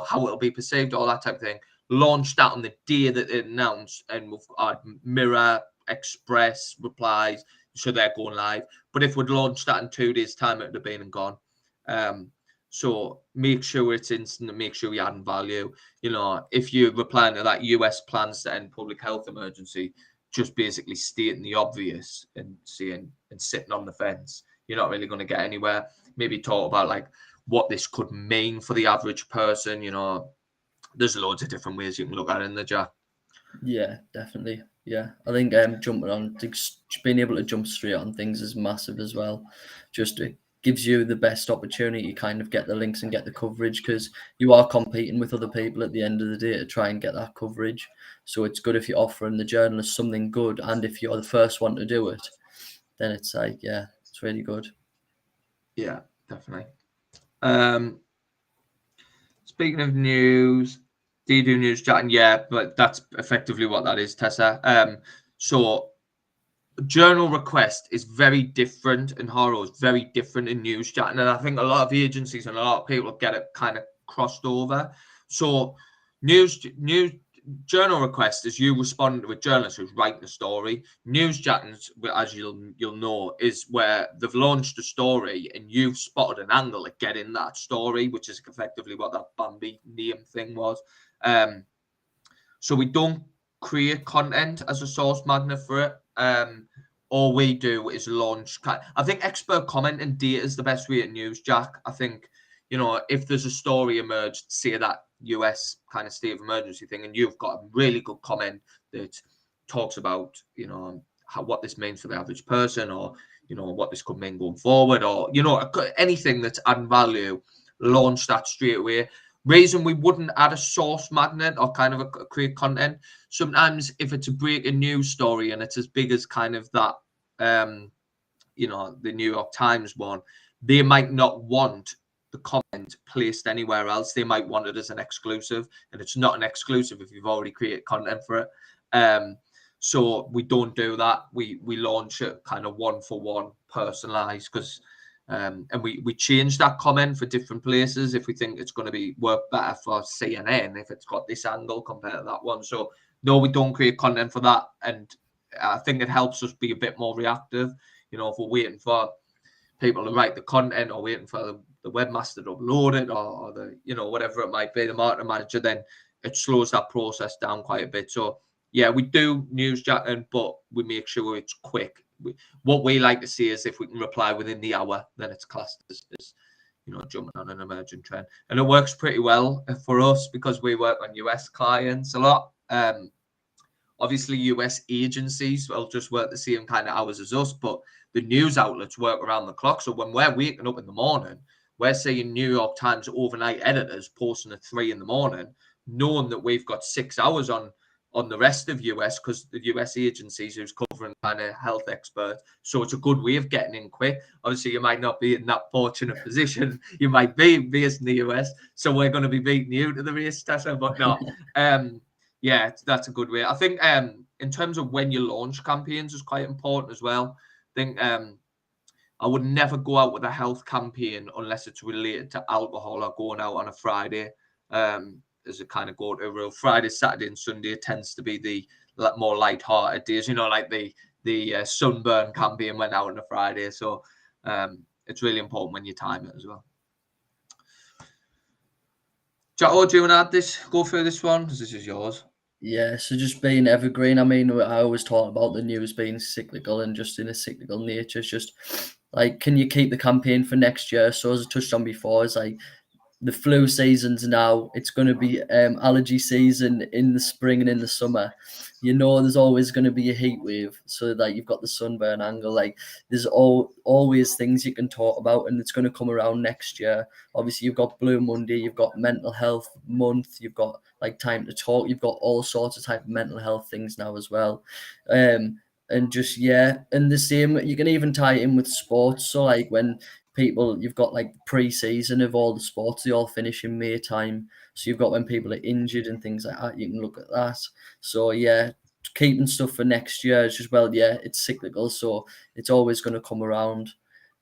how it'll be perceived, all that type of thing. Launched that on the day that it announced, and we've got Mirror, Express replies, so they're going live. But if we'd launched that in 2 days' time, it would have been and gone. So make sure it's instant and make sure you're adding value. If you're replying to that US plans to end public health emergency, just basically stating the obvious and sitting on the fence, you're not really going to get anywhere. Maybe talk about like what this could mean for the average person. There's loads of different ways you can look at it in the Jack. Yeah, definitely. Yeah, I think jumping on, being able to jump straight on things is massive as well. Just it gives you the best opportunity to kind of get the links and get the coverage, because you are competing with other people at the end of the day to try and get that coverage. So it's good if you're offering the journalist something good, and if you're the first one to do it, then it's like, yeah, it's really good. Yeah, definitely. Speaking of news, do you do news chatting? Yeah, but that's effectively what that is, Tessa. So journal request is very different, and horror is very different in news chatting, and I think a lot of agencies and a lot of people get it kind of crossed over. So news journal request is you responding to a journalist who's writing a story. News chattings, as you'll know, is where they've launched a story and you've spotted an angle to get in that story, which is effectively what that Bambi name thing was. So we don't create content as a source magnet for it. All we do is launch. I think expert comment and data is the best way at news, Jack. I think, if there's a story emerged, say that US kind of state of emergency thing, and you've got a really good comment that talks about, what this means for the average person, or, you know, what this could mean going forward, or, you know, anything that's adding value, launch that straight away. Reason we wouldn't add a source magnet or kind of create content. Sometimes if it's a breaking news story and it's as big as kind of that, you know, the New York Times one, they might not want the comment placed anywhere else. They might want it as an exclusive, and it's not an exclusive if you've already created content for it. So we don't do that. We launch it kind of one for one, personalized, because and we change that comment for different places if we think it's going to be work better for CNN if it's got this angle compared to that one. So no, we don't create content for that, and I think it helps us be a bit more reactive. You know, if we're waiting for people to write the content or waiting for the webmaster to upload it, or the, you know, whatever it might be, the marketing manager, then it slows that process down quite a bit. So yeah, we do newsjacking, but we make sure it's quick. What we like to see is if we can reply within the hour, then it's classed as you know, jumping on an emerging trend. And it works pretty well for us because we work on US clients a lot. Obviously, US agencies will just work the same kind of hours as us, but the news outlets work around the clock. So when we're waking up in the morning, we're seeing New York Times overnight editors posting at 3 a.m, knowing that we've got 6 hours on the rest of US, because the US agencies who's covering kind of health experts. So it's a good way of getting in quick. Obviously, you might not be in that fortunate position. You might be based in the US, so we're going to be beating you to the race, Tessa, but no. Yeah, that's a good way. I think in terms of when you launch campaigns is quite important as well. I think I would never go out with a health campaign unless it's related to alcohol or going out on a Friday. As a kind of go-to rule. Friday, Saturday, and Sunday tends to be the more light-hearted days. You know, like the sunburn campaign went out on a Friday, so it's really important when you time it as well. Jack, do you want to add this? Go through this one because this is yours. Yeah, so just being evergreen. I mean, I always talk about the news being cyclical and just in a cyclical nature. It's just like, can you keep the campaign for next year? So as I touched on before, it's like the flu season's now. It's going to be allergy season in the spring and in the summer. You know, there's always going to be a heat wave, so that you've got the sunburn angle. Like, there's always things you can talk about, and it's going to come around next year. Obviously, you've got Blue Monday, you've got Mental Health Month, you've got like Time to Talk, you've got all sorts of type of mental health things now as well. And just, yeah, and the same, you can even tie it in with sports. So like when people, you've got like pre-season of all the sports, they all finish in May time. So you've got when people are injured and things like that, you can look at that. So yeah, keeping stuff for next year is just, well, yeah, it's cyclical, so it's always going to come around.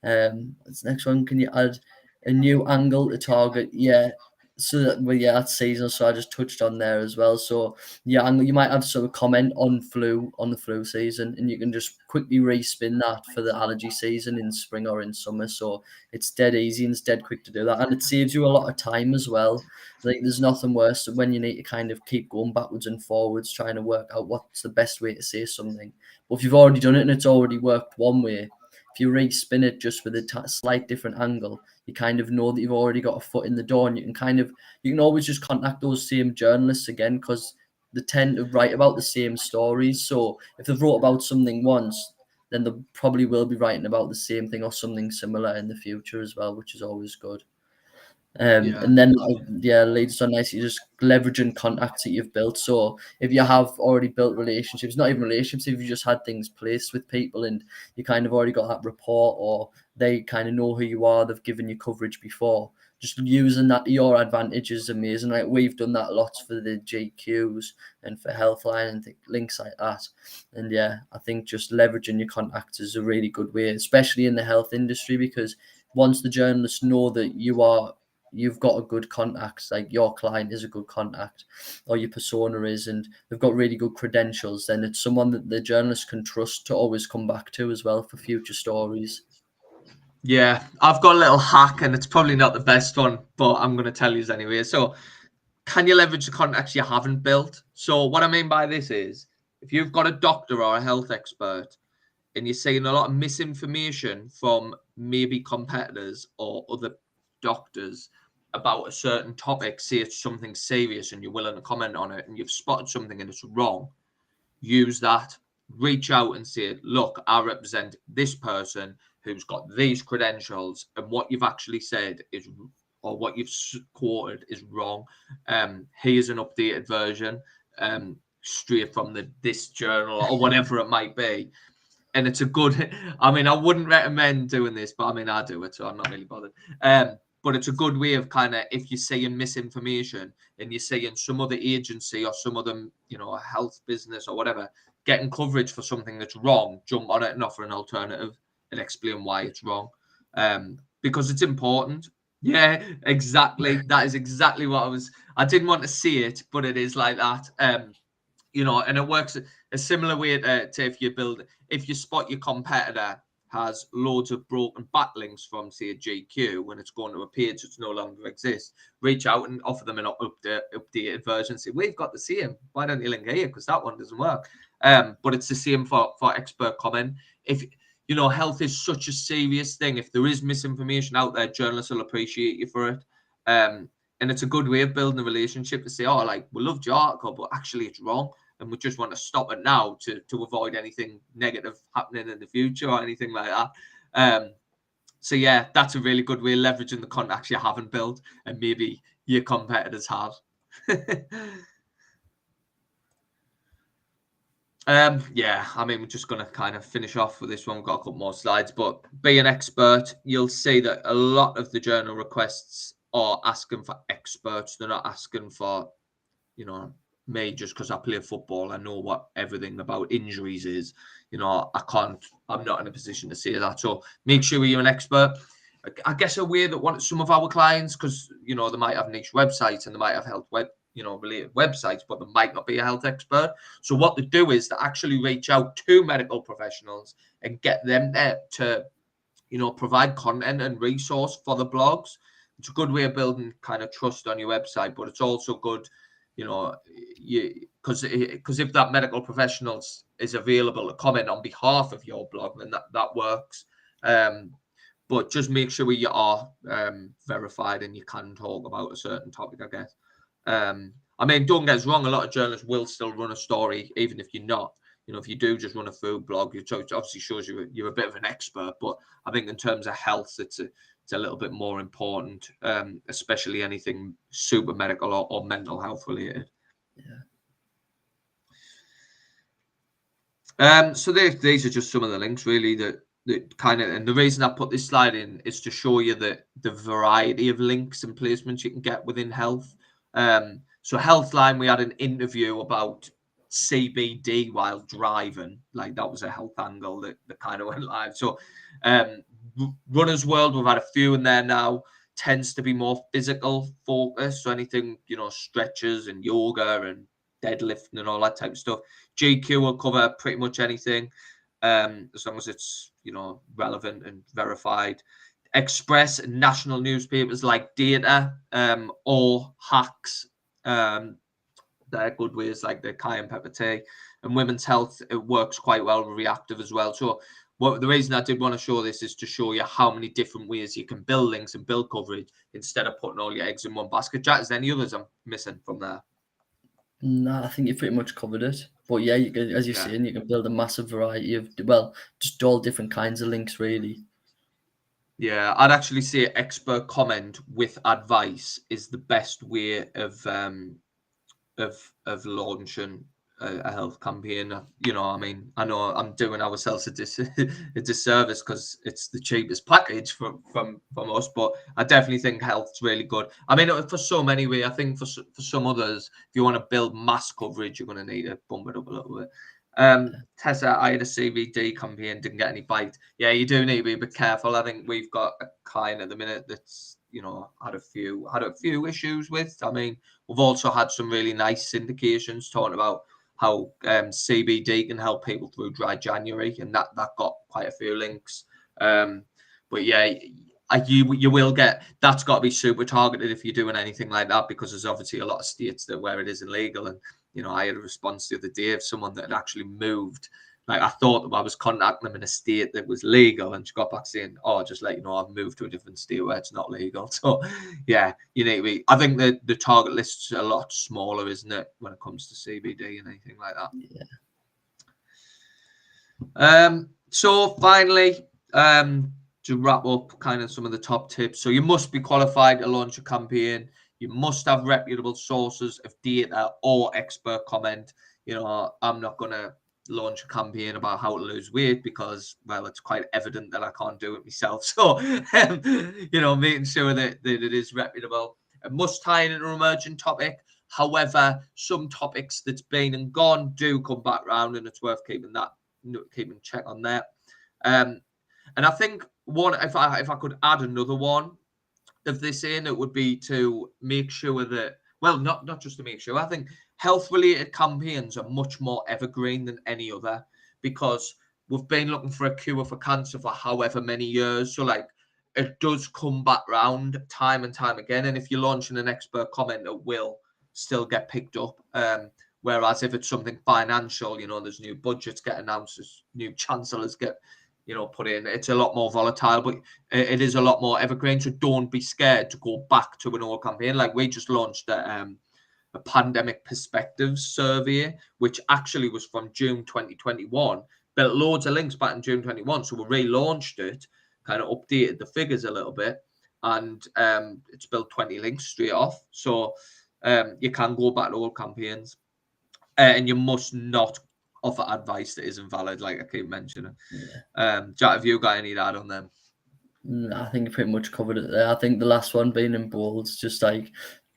This next one, can you add a new angle to target? Yeah. So that, well, yeah, that's seasonal. So I just touched on there as well. So yeah, you might have some comment on the flu season, and you can just quickly respin that for the allergy season in spring or in summer. So it's dead easy and it's dead quick to do that, and it saves you a lot of time as well. Like, there's nothing worse than when you need to kind of keep going backwards and forwards trying to work out what's the best way to say something. But if you've already done it and it's already worked one way, if you respin it just with a slight different angle, you kind of know that you've already got a foot in the door, and you can always just contact those same journalists again, because they tend to write about the same stories. So if they've wrote about something once, then they probably will be writing about the same thing or something similar in the future as well, which is always good. And then leads on nicely, just leveraging contacts that you've built. So if you have already built relationships, not even relationships, if you just had things placed with people and you kind of already got that rapport, or they kind of know who you are, they've given you coverage before, just using that to your advantage is amazing. Like, we've done that lots for the GQs and for Healthline and links like that. And yeah, I think just leveraging your contacts is a really good way, especially in the health industry, because once the journalists know that you've got a good contact, like your client is a good contact, or your persona is, and they've got really good credentials, then it's someone that the journalists can trust to always come back to as well for future stories. Yeah, I've got a little hack, and it's probably not the best one, but I'm going to tell you anyway. So, can you leverage the contacts you haven't built? So, what I mean by this is, if you've got a doctor or a health expert and you're seeing a lot of misinformation from maybe competitors or other doctors about a certain topic, say it's something serious and you're willing to comment on it, and you've spotted something and it's wrong, use that. reach out and say, look, I represent this person who's got these credentials, and what you've actually said is, or what you've quoted is wrong. Here's an updated version, straight from this journal or whatever it might be. And it's a good, I mean, I wouldn't recommend doing this, but I mean, I do it, so I'm not really bothered. But it's a good way of kind of, if you're seeing misinformation and you're seeing some other agency or some other, you know, a health business or whatever, getting coverage for something that's wrong, jump on it and offer an alternative and explain why it's wrong. Because it's important. Yeah, exactly. That is exactly what I didn't want to see it, but it is like that. You know, and it works a similar way to if you spot your competitor has loads of broken backlinks from, say, a GQ, when it's going to a page that's no longer exists, reach out and offer them an updated version. Say, we've got the same. Why don't you link here? Because that one doesn't work. But it's the same for expert comment. If you know, health is such a serious thing. If there is misinformation out there, journalists will appreciate you for it. And it's a good way of building a relationship to say, oh, like, we loved your article, but actually it's wrong. And we just want to stop it now to avoid anything negative happening in the future or anything like that. So yeah, that's a really good way of leveraging the contacts you haven't built and maybe your competitors have. Yeah, I mean, we're just going to kind of finish off with this one. We've got a couple more slides, but be an expert. You'll see that a lot of the journal requests are asking for experts. They're not asking for, you know, me just because I play football. I know what everything about injuries is. You know, I'm not in a position to say that. So make sure you're an expert. I guess a way that some of our clients, because, you know, they might have niche websites and they might have health related websites, but they might not be a health expert. So what they do is they actually reach out to medical professionals and get them there to, you know, provide content and resource for the blogs. It's a good way of building kind of trust on your website, but it's also good, you know, because if that medical professional is available to comment on behalf of your blog, then that works. But just make sure you are verified and you can talk about a certain topic, I guess. I mean, don't get us wrong, a lot of journalists will still run a story, even if you're not. You know, if you do just run a food blog, it obviously shows you're a bit of an expert. But I think in terms of health, it's a little bit more important, especially anything super medical or mental health related. Yeah. So these are just some of the links, really, that kind of, and the reason I put this slide in is to show you the variety of links and placements you can get within health. So Healthline, we had an interview about CBD while driving. Like, that was a health angle that kind of went live. So Runner's World, we've had a few in there now, tends to be more physical focused. So anything, you know, stretches and yoga and deadlifting and all that type of stuff. GQ will cover pretty much anything, as long as it's, you know, relevant and verified. Express and national newspapers like Data or Hacks, they're good ways, like the cayenne pepper tea. And Women's Health, it works quite well with Reactive as well. So the reason I did want to show this is to show you how many different ways you can build links and build coverage instead of putting all your eggs in one basket. Jack, is there any others I'm missing from there? No, I think you pretty much covered it. But yeah, you can, as you're saying, you can build a massive variety of, well, just all different kinds of links, really. Yeah, I'd actually say expert comment with advice is the best way of launching a health campaign. You know, I mean, I know I'm doing ourselves a disservice because it's the cheapest package from us, but I definitely think health's really good. I mean, for some anyway. I think for some others, if you want to build mass coverage, you're going to need to bump it up a little bit. Tessa, I had a CBD campaign, didn't get any bite. Yeah, you do need to be a bit careful. I think we've got a client at the minute that's, you know, had a few issues with. I mean, we've also had some really nice syndications talking about how CBD can help people through dry January, and that got quite a few links. But yeah, you will get, that's got to be super targeted if you're doing anything like that, because there's obviously a lot of states where it is illegal. And you know, I had a response the other day of someone that had actually moved. Like, I thought that I was contacting them in a state that was legal, and she got back saying, "Oh, just let you know, I've moved to a different state where it's not legal." So, yeah, you need to be. I think the target list's a lot smaller, isn't it, when it comes to CBD and anything like that? Yeah. So finally, to wrap up kind of some of the top tips. So you must be qualified to launch a campaign. You must have reputable sources of data or expert comment. You know, I'm not going to launch a campaign about how to lose weight because, well, it's quite evident that I can't do it myself. So, you know, making sure that it is reputable. It must tie in an emerging topic. However, some topics that's been and gone do come back round, and it's worth keeping check on that. And I think one, if I could add another one of this in, it would be to make sure that, well, not just to make sure. I think health related campaigns are much more evergreen than any other because we've been looking for a cure for cancer for however many years. So like it does come back round time and time again. And if you're launching an expert comment, it will still get picked up. Whereas if it's something financial, you know, there's new budgets get announced, there's new chancellors get, you know, put in. It's a lot more volatile, but it is a lot more evergreen. So don't be scared to go back to an old campaign. Like we just launched a pandemic perspectives survey, which actually was from June 2021. Built loads of links back in June 21. So we relaunched it, kind of updated the figures a little bit, and it's built 20 links straight off. So you can go back to old campaigns, and you must not offer advice that isn't valid, like I keep mentioning. Jack, have you got any to add on them? I think you pretty much covered it there. I think the last one being in bolds, just like,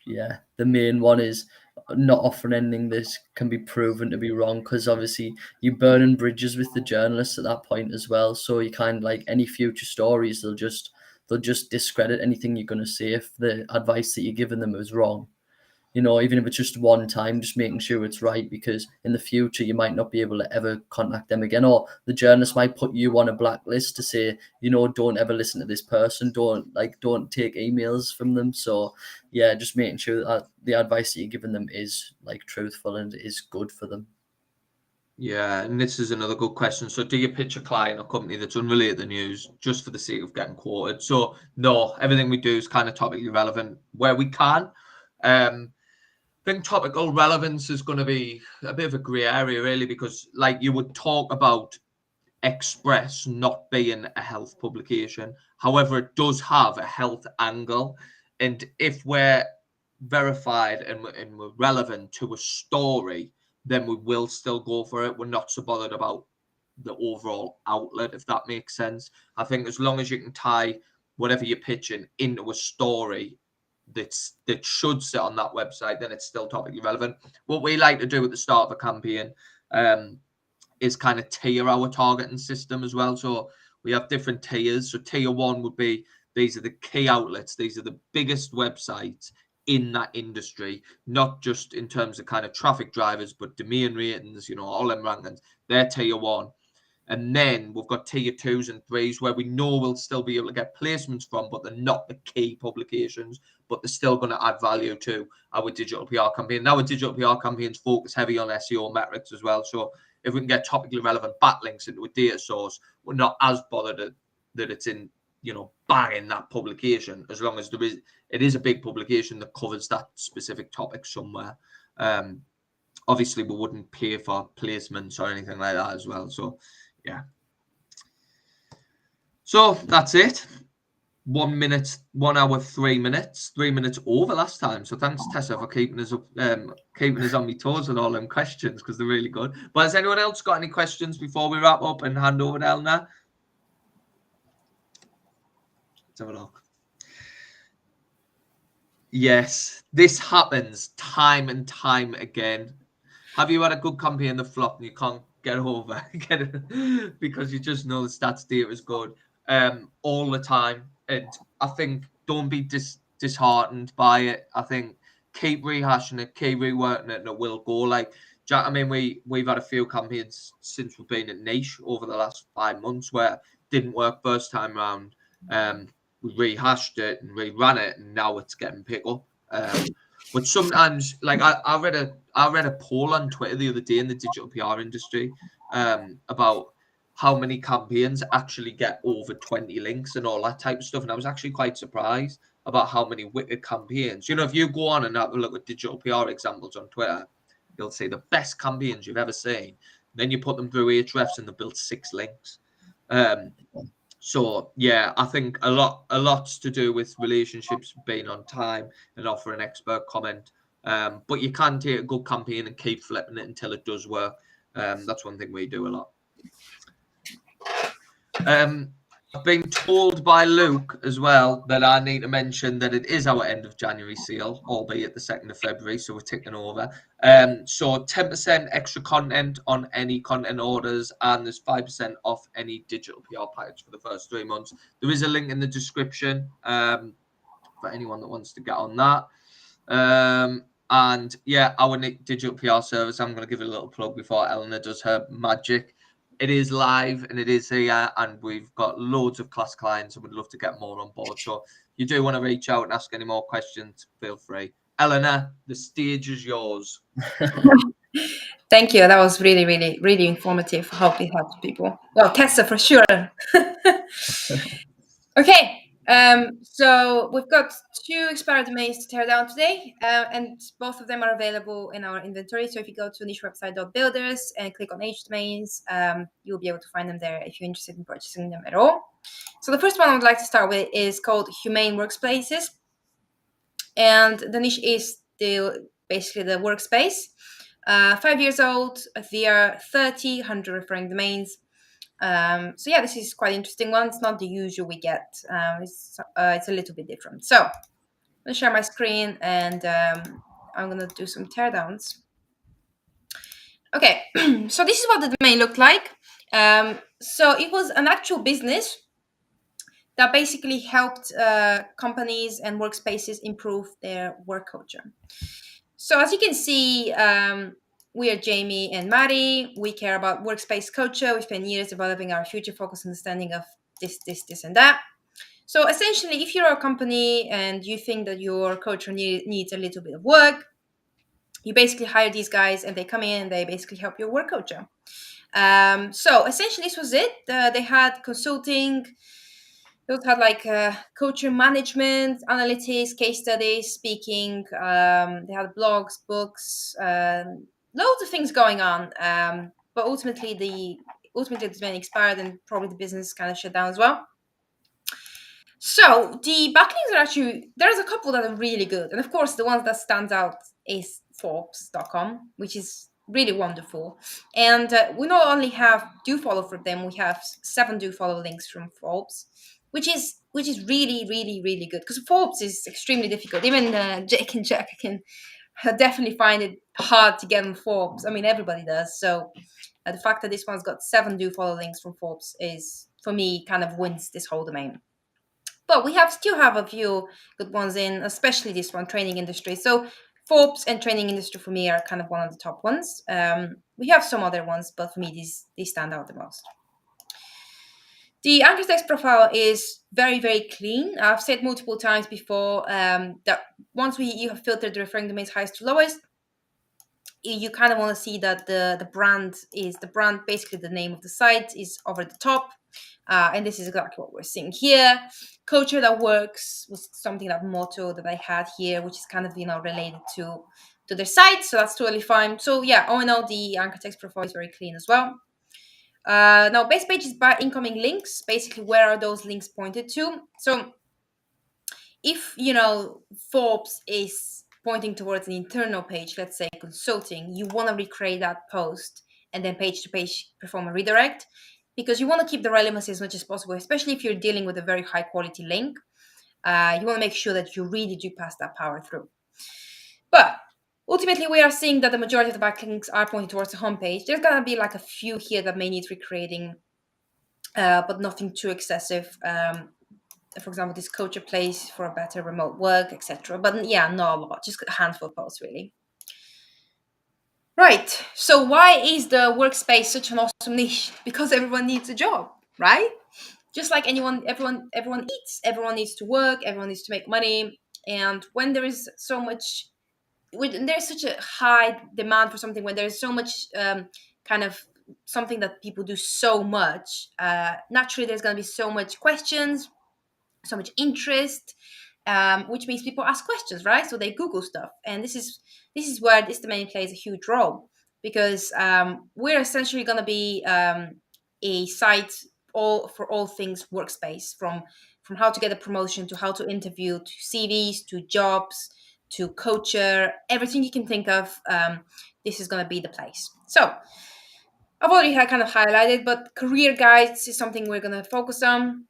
yeah, the main one is not offering anything that can be proven to be wrong, because obviously you're burning bridges with the journalists at that point as well. So you kind of like any future stories, they'll just discredit anything you're going to say if the advice that you're giving them is wrong. You know, even if it's just one time, just making sure it's right, because in the future you might not be able to ever contact them again, or the journalist might put you on a blacklist to say, you know, don't ever listen to this person, don't take emails from them. So yeah, just making sure that the advice that you're giving them is like truthful and is good for them. Yeah, and this is another good question. So do you pitch a client or company that's unrelated to the news just for the sake of getting quoted? So no, everything we do is kind of topically relevant where we can. I think topical relevance is going to be a bit of a grey area, really, because like you would talk about Express not being a health publication. However, it does have a health angle. And if we're verified and we're relevant to a story, then we will still go for it. We're not so bothered about the overall outlet, if that makes sense. I think as long as you can tie whatever you're pitching into a story that should sit on that website, then it's still topically relevant. What we like to do at the start of a campaign is kind of tier our targeting system as well. So we have different tiers. So tier 1 would be, these are the key outlets, these are the biggest websites in that industry, not just in terms of kind of traffic drivers, but domain ratings, you know, all them rankings. They're tier 1. And then we've got tier 2s and 3s where we know we'll still be able to get placements from, but they're not the key publications, but they're still going to add value to our digital PR campaign. Now, our digital PR campaigns focus heavy on SEO metrics as well. So if we can get topically relevant backlinks into a data source, we're not as bothered that it's in, you know, banging that publication, as long as it is a big publication that covers that specific topic somewhere. Obviously, we wouldn't pay for placements or anything like that as well. So, yeah. So that's it. 1 minute, 1 hour, 3 minutes, 3 minutes over last time. So thanks, Tessa, for keeping us up, keeping us on my toes with all them questions, because they're really good. But has anyone else got any questions before we wrap up and hand over to Eleanor? Let's have a look. Yes, this happens time and time again. Have you had a good campaign that flopped and you can't get it because you just know the stats data is good all the time? And I think don't be disheartened by it. I think keep rehashing it, keep reworking it, and it will go. Like, Jack, I mean, we've had a few campaigns since we've been at Niche over the last 5 months where it didn't work first time round. We rehashed it and reran it, and now it's getting picked up. But sometimes, like I read a poll on Twitter the other day in the digital PR industry about how many campaigns actually get over 20 links and all that type of stuff. And I was actually quite surprised about how many wicked campaigns. You know, if you go on and have a look at digital PR examples on Twitter, you'll see the best campaigns you've ever seen. Then you put them through Ahrefs and they built 6 links. So yeah, I think a lot's to do with relationships, being on time, and offering expert comment. But you can take a good campaign and keep flipping it until it does work. That's one thing we do a lot. I've been told by Luke as well that I need to mention that it is our end of January sale, albeit the 2nd of February, so we're ticking over. So 10% extra content on any content orders, and there's 5% off any digital PR package for the first 3 months. There is a link in the description for anyone that wants to get on that. And yeah, our digital PR service, I'm going to give it a little plug before Eleanor does her magic. It is live and it is here, and we've got loads of class clients and we'd love to get more on board. So if you do want to reach out and ask any more questions, feel free. Eleanor, the stage is yours. Thank you. That was really, really, really informative. I hope it helps people. Well, Tessa for sure. Okay. So we've got 2 expired domains to tear down today, and both of them are available in our inventory. So if you go to nichewebsite.builders and click on H domains, you'll be able to find them there if you're interested in purchasing them at all. So the first one I would like to start with is called Humane Workspaces, and the niche is basically the workspace. 5 years old, there are 100 referring domains. So yeah, this is quite interesting one. It's not the usual we get. It's a little bit different. So I'm gonna share my screen and I'm gonna do some teardowns. Okay, so this is what the domain looked like. So it was an actual business that basically helped companies and workspaces improve their work culture. So as you can see, we are Jamie and Maddie. We care about workspace culture. We spend years developing our future-focused understanding of this, and that. So essentially, if you're a company and you think that your culture needs a little bit of work, you basically hire these guys and they come in and they basically help your work culture. So essentially, this was it. They had consulting. They also had like culture management, analytics, case studies, speaking. They had blogs, books, loads of things going on. But ultimately, the domain expired and probably the business kind of shut down as well. So the backlinks are actually, there's a couple that are really good. And of course, the ones that stands out is Forbes.com, which is really wonderful. And we not only have do follow from them, we have 7 do follow links from Forbes, which is really, really, really good, because Forbes is extremely difficult. Even Jake and Jack can definitely find it hard to get on Forbes. I mean, everybody does. So the fact that this one's got 7 do follow links from Forbes is, for me, kind of wins this whole domain. But we still have a few good ones in, especially this one, training industry. So Forbes and training industry for me are kind of one of the top ones. We have some other ones, but for me, these stand out the most. The anchor text profile is very, very clean. I've said multiple times before that once you have filtered the referring domains highest to lowest, you kind of want to see that the brand, basically the name of the site is over the top. And this is exactly what we're seeing here. Culture that works was something, that motto that I had here, which is kind of, related to their site. So that's totally fine. So yeah, all in all, the anchor text profile is very clean as well. Now, base page is by incoming links. Basically, where are those links pointed to? So if, Forbes is pointing towards an internal page, let's say consulting, you want to recreate that post and then page to page perform a redirect, because you want to keep the relevancy as much as possible, especially if you're dealing with a very high quality link. You want to make sure that you really do pass that power through. But ultimately, we are seeing that the majority of the backlinks are pointing towards the homepage. There's going to be like a few here that may need recreating, but nothing too excessive. For example, this culture place for a better remote work, etc. But yeah, not a lot, just a handful of posts really. Right. So why is the workspace such an awesome niche? Because everyone needs a job, right? Just like everyone eats, everyone needs to work, everyone needs to make money. And when there's such a high demand for something, when there's so much kind of something that people do so much, naturally there's going to be so much questions, so much interest, which means people ask questions, right? So they Google stuff, and this is where this domain plays a huge role, because we're essentially going to be a site for all things workspace, from how to get a promotion to how to interview to CVs to jobs to culture, everything you can think of. This is going to be the place. So I've already kind of highlighted, but career guides is something we're going to focus on.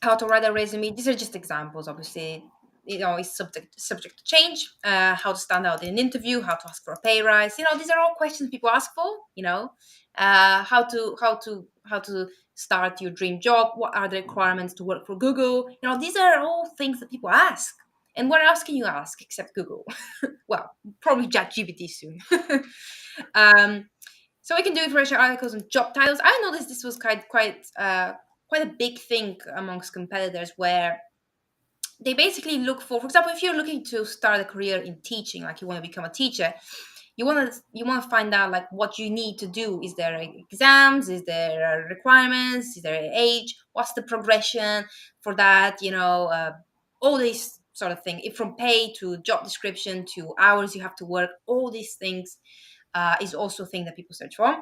How to write a resume. These are just examples, obviously. It's subject to change. How to stand out in an interview. How to ask for a pay rise. These are all questions people ask for. How to start your dream job. What are the requirements to work for Google? These are all things that people ask. And what else can you ask except Google? Well, probably ChatGPT soon. So we can do information articles on job titles. I noticed this was quite a big thing amongst competitors, where they basically look for example, if you're looking to start a career in teaching, like you want to become a teacher, you want to find out like what you need to do. Is there exams? Is there requirements? Is there age? What's the progression for that? All these sort of thing, from pay to job description to hours you have to work. All these things is also a thing that people search for.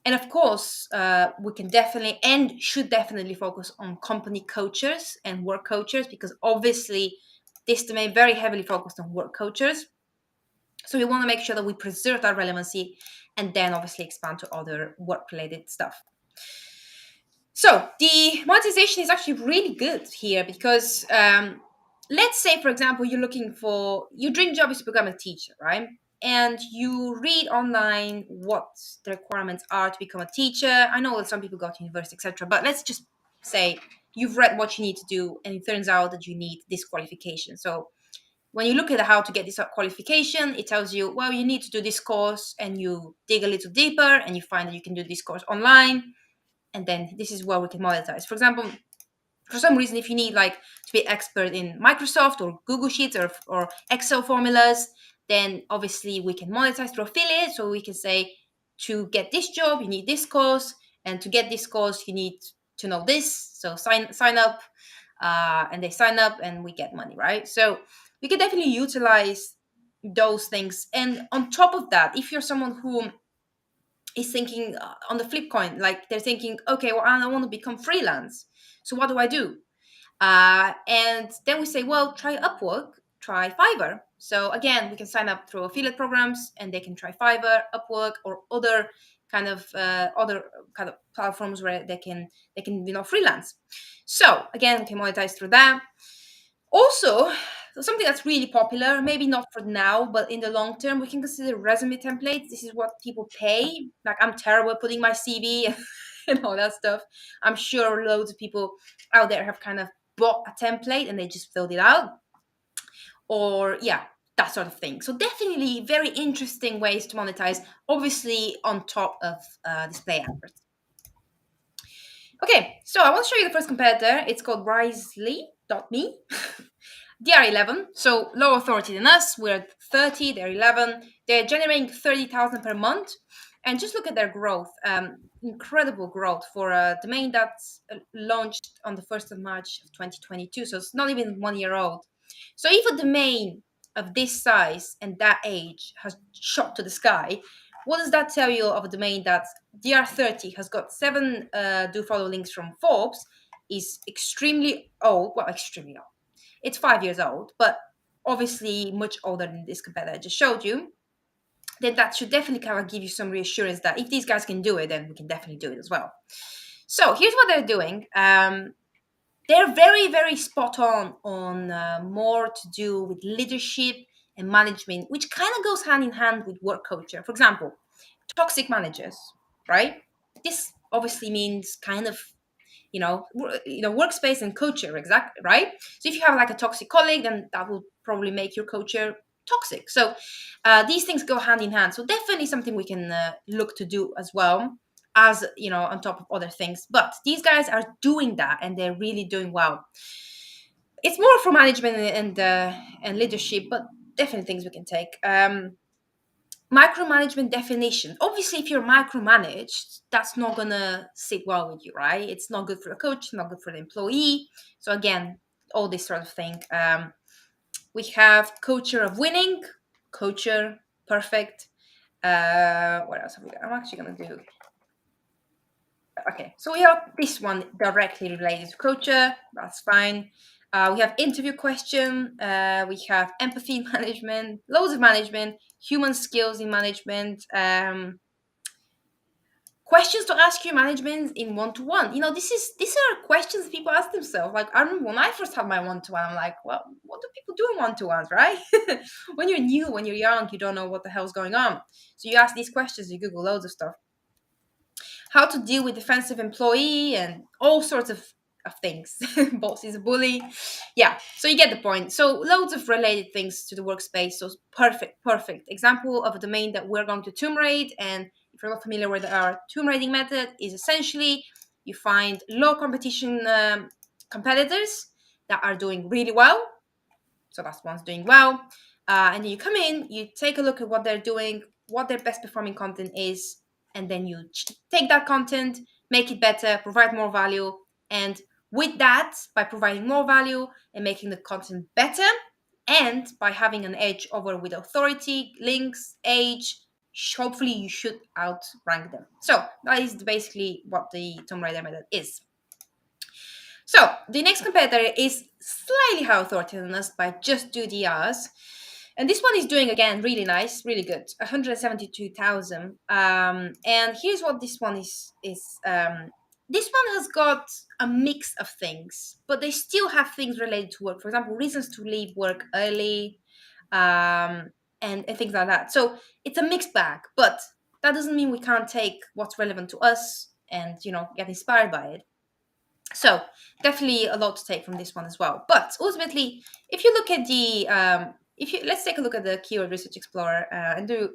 And of course, we can definitely and should definitely focus on company cultures and work cultures, because obviously this domain very heavily focused on work cultures. So we want to make sure that we preserve that relevancy and then obviously expand to other work-related stuff. So the monetization is actually really good here, because let's say, for example, you're looking for your dream job is to become a teacher, right? And you read online what the requirements are to become a teacher. I know that some people go to university, etc. But let's just say you've read what you need to do, and it turns out that you need this qualification. So when you look at how to get this qualification, it tells you, well, you need to do this course, and you dig a little deeper and you find that you can do this course online. And then this is where we can monetize. For example, for some reason, if you need like to be expert in Microsoft or Google Sheets or Excel formulas, then obviously we can monetize through affiliate. So we can say, to get this job, you need this course, and to get this course, you need to know this. So sign up, and they sign up, and we get money, right? So we can definitely utilize those things. And on top of that, if you're someone who is thinking on the flip coin, like they're thinking, okay, well, I want to become freelance. So what do I do? And then we say, well, try Upwork, try Fiverr. So again, we can sign up through affiliate programs, and they can try Fiverr, Upwork, or other kind of platforms where they can freelance. So again, we can monetize through that. Also, something that's really popular, maybe not for now, but in the long term, we can consider resume templates. This is what people pay. Like, I'm terrible at putting my CV and all that stuff. I'm sure loads of people out there have kind of bought a template and they just filled it out. Or, yeah, that sort of thing. So definitely very interesting ways to monetize, obviously on top of display adverts. Okay, so I want to show you the first competitor. It's called Risely.me. They are 11, so lower authority than us. We're at 30, they're 11. They're generating 30,000 per month. And just look at their growth. Incredible growth for a domain that's launched on the 1st of March of 2022. So it's not even 1 year old. So if a domain of this size and that age has shot to the sky, what does that tell you of a domain that DR30 has got 7 do follow links from Forbes, is extremely old? Well, extremely old. It's 5 years old, but obviously much older than this competitor I just showed you. Then that should definitely kind of give you some reassurance that if these guys can do it, then we can definitely do it as well. So here's what they're doing. They're very, very spot on more to do with leadership and management, which kind of goes hand in hand with work culture. For example, toxic managers, right? This obviously means kind of workspace and culture, exactly, right? So if you have like a toxic colleague, then that will probably make your culture toxic. So these things go hand in hand. So definitely something we can look to do as well, as on top of other things. But these guys are doing that, and they're really doing well. It's more for management and leadership, but definitely things we can take. Micromanagement definition. Obviously, if you're micromanaged, that's not gonna sit well with you, right? It's not good for the coach, not good for the employee. So again, all this sort of thing. We have culture of winning, culture, perfect. What else have we got? I'm actually going to do. Okay, so we have this one directly related to culture. That's fine. We have interview question. We have empathy management, loads of management, human skills in management. Questions to ask your management in one-to-one. You know, these are questions people ask themselves. Like, I remember when I first had my one-to-one, I'm like, well, what do people do in one-to-ones, right? When you're new, when you're young, you don't know what the hell's going on. So you ask these questions, you Google loads of stuff. How to deal with defensive employee and all sorts of things. Boss is a bully. Yeah, so you get the point. So loads of related things to the workspace. So perfect example of a domain that we're going to tomb raid. And if you're not familiar with our tomb raiding method, is essentially you find low competition competitors that are doing really well. So that's one's doing well. And then you come in, you take a look at what they're doing, what their best performing content is, and then you take that content, make it better, provide more value. And with that, by providing more value and making the content better, and by having an edge over with authority, links, age, hopefully you should outrank them. So that is basically what the Tomb Raider method is. So the next competitor is slightly higher authority than us by just 2 DRs. And this one is doing, again, really nice, really good, 172,000. And here's what this one is. This one has got a mix of things, but they still have things related to work. For example, reasons to leave work early, and things like that. So it's a mixed bag, but that doesn't mean we can't take what's relevant to us and, get inspired by it. So definitely a lot to take from this one as well. But ultimately, if you look at the, let's take a look at the Keyword Research Explorer and do.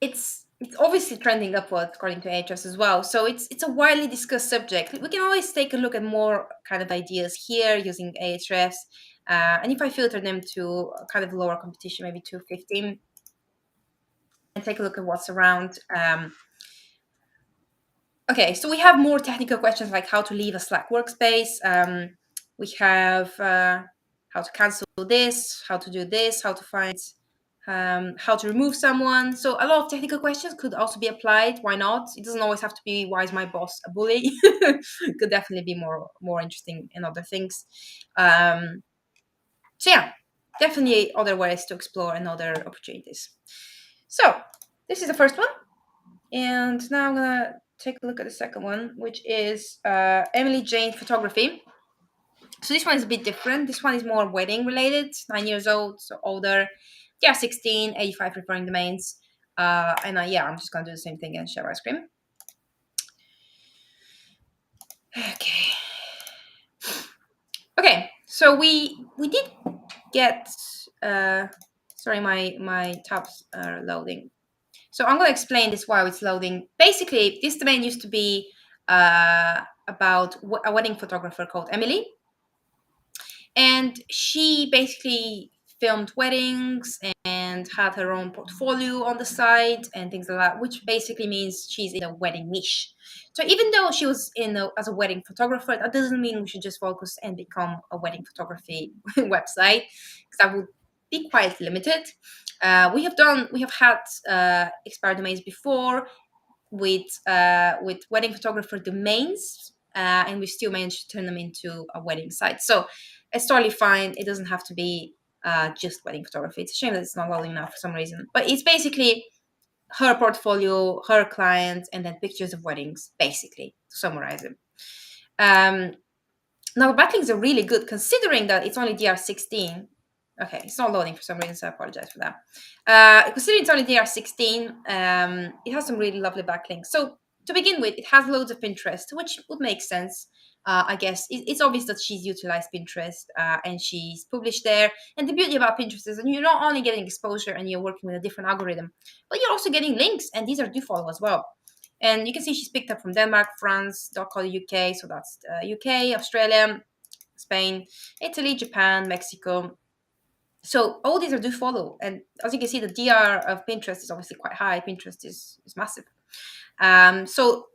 It's obviously trending upwards according to Ahrefs as well. So it's a widely discussed subject. We can always take a look at more kind of ideas here using Ahrefs. And if I filter them to kind of lower competition, maybe 215, and take a look at what's around. Okay, so we have more technical questions like how to leave a Slack workspace. We have how to cancel this, how to do this, how to find, how to remove someone. So a lot of technical questions could also be applied. Why not? It doesn't always have to be why is my boss a bully? It could definitely be more interesting in other things. So yeah, definitely other ways to explore and other opportunities. So this is the first one. And now I'm going to take a look at the second one, which is Emily Jane Photography. So this one is a bit different. This one is more wedding related, 9 years old, so older. Yeah, 16, 85 referring domains. And yeah, I'm just going to do the same thing and share ice cream. Okay, so we did get, sorry, my tabs are loading. So I'm going to explain this while it's loading. Basically, this domain used to be about a wedding photographer called Emily. And she basically filmed weddings and had her own portfolio on the site and things like that, which basically means she's in a wedding niche. So even though she was as a wedding photographer, that doesn't mean we should just focus and become a wedding photography website, because that would be quite limited. We have had expired domains before with wedding photographer domains, and we still managed to turn them into a wedding site. So it's totally fine. It doesn't have to be just wedding photography. It's a shame that it's not loading now for some reason. But it's basically her portfolio, her clients, and then pictures of weddings, basically, to summarize it. Now, the backlinks are really good, considering that it's only DR16. Okay, it's not loading for some reason, so I apologize for that. Considering it's only DR16, it has some really lovely backlinks. So to begin with, it has loads of Pinterest, which would make sense. I guess it's obvious that she's utilized Pinterest and she's published there. And the beauty about Pinterest is that you're not only getting exposure and you're working with a different algorithm, but you're also getting links, and these are do follow as well. And you can see she's picked up from Denmark, France, .co.uk, so that's UK, Australia, Spain, Italy, Japan, Mexico. So all these are do follow. And as you can see, the DR of Pinterest is obviously quite high. Pinterest is massive. So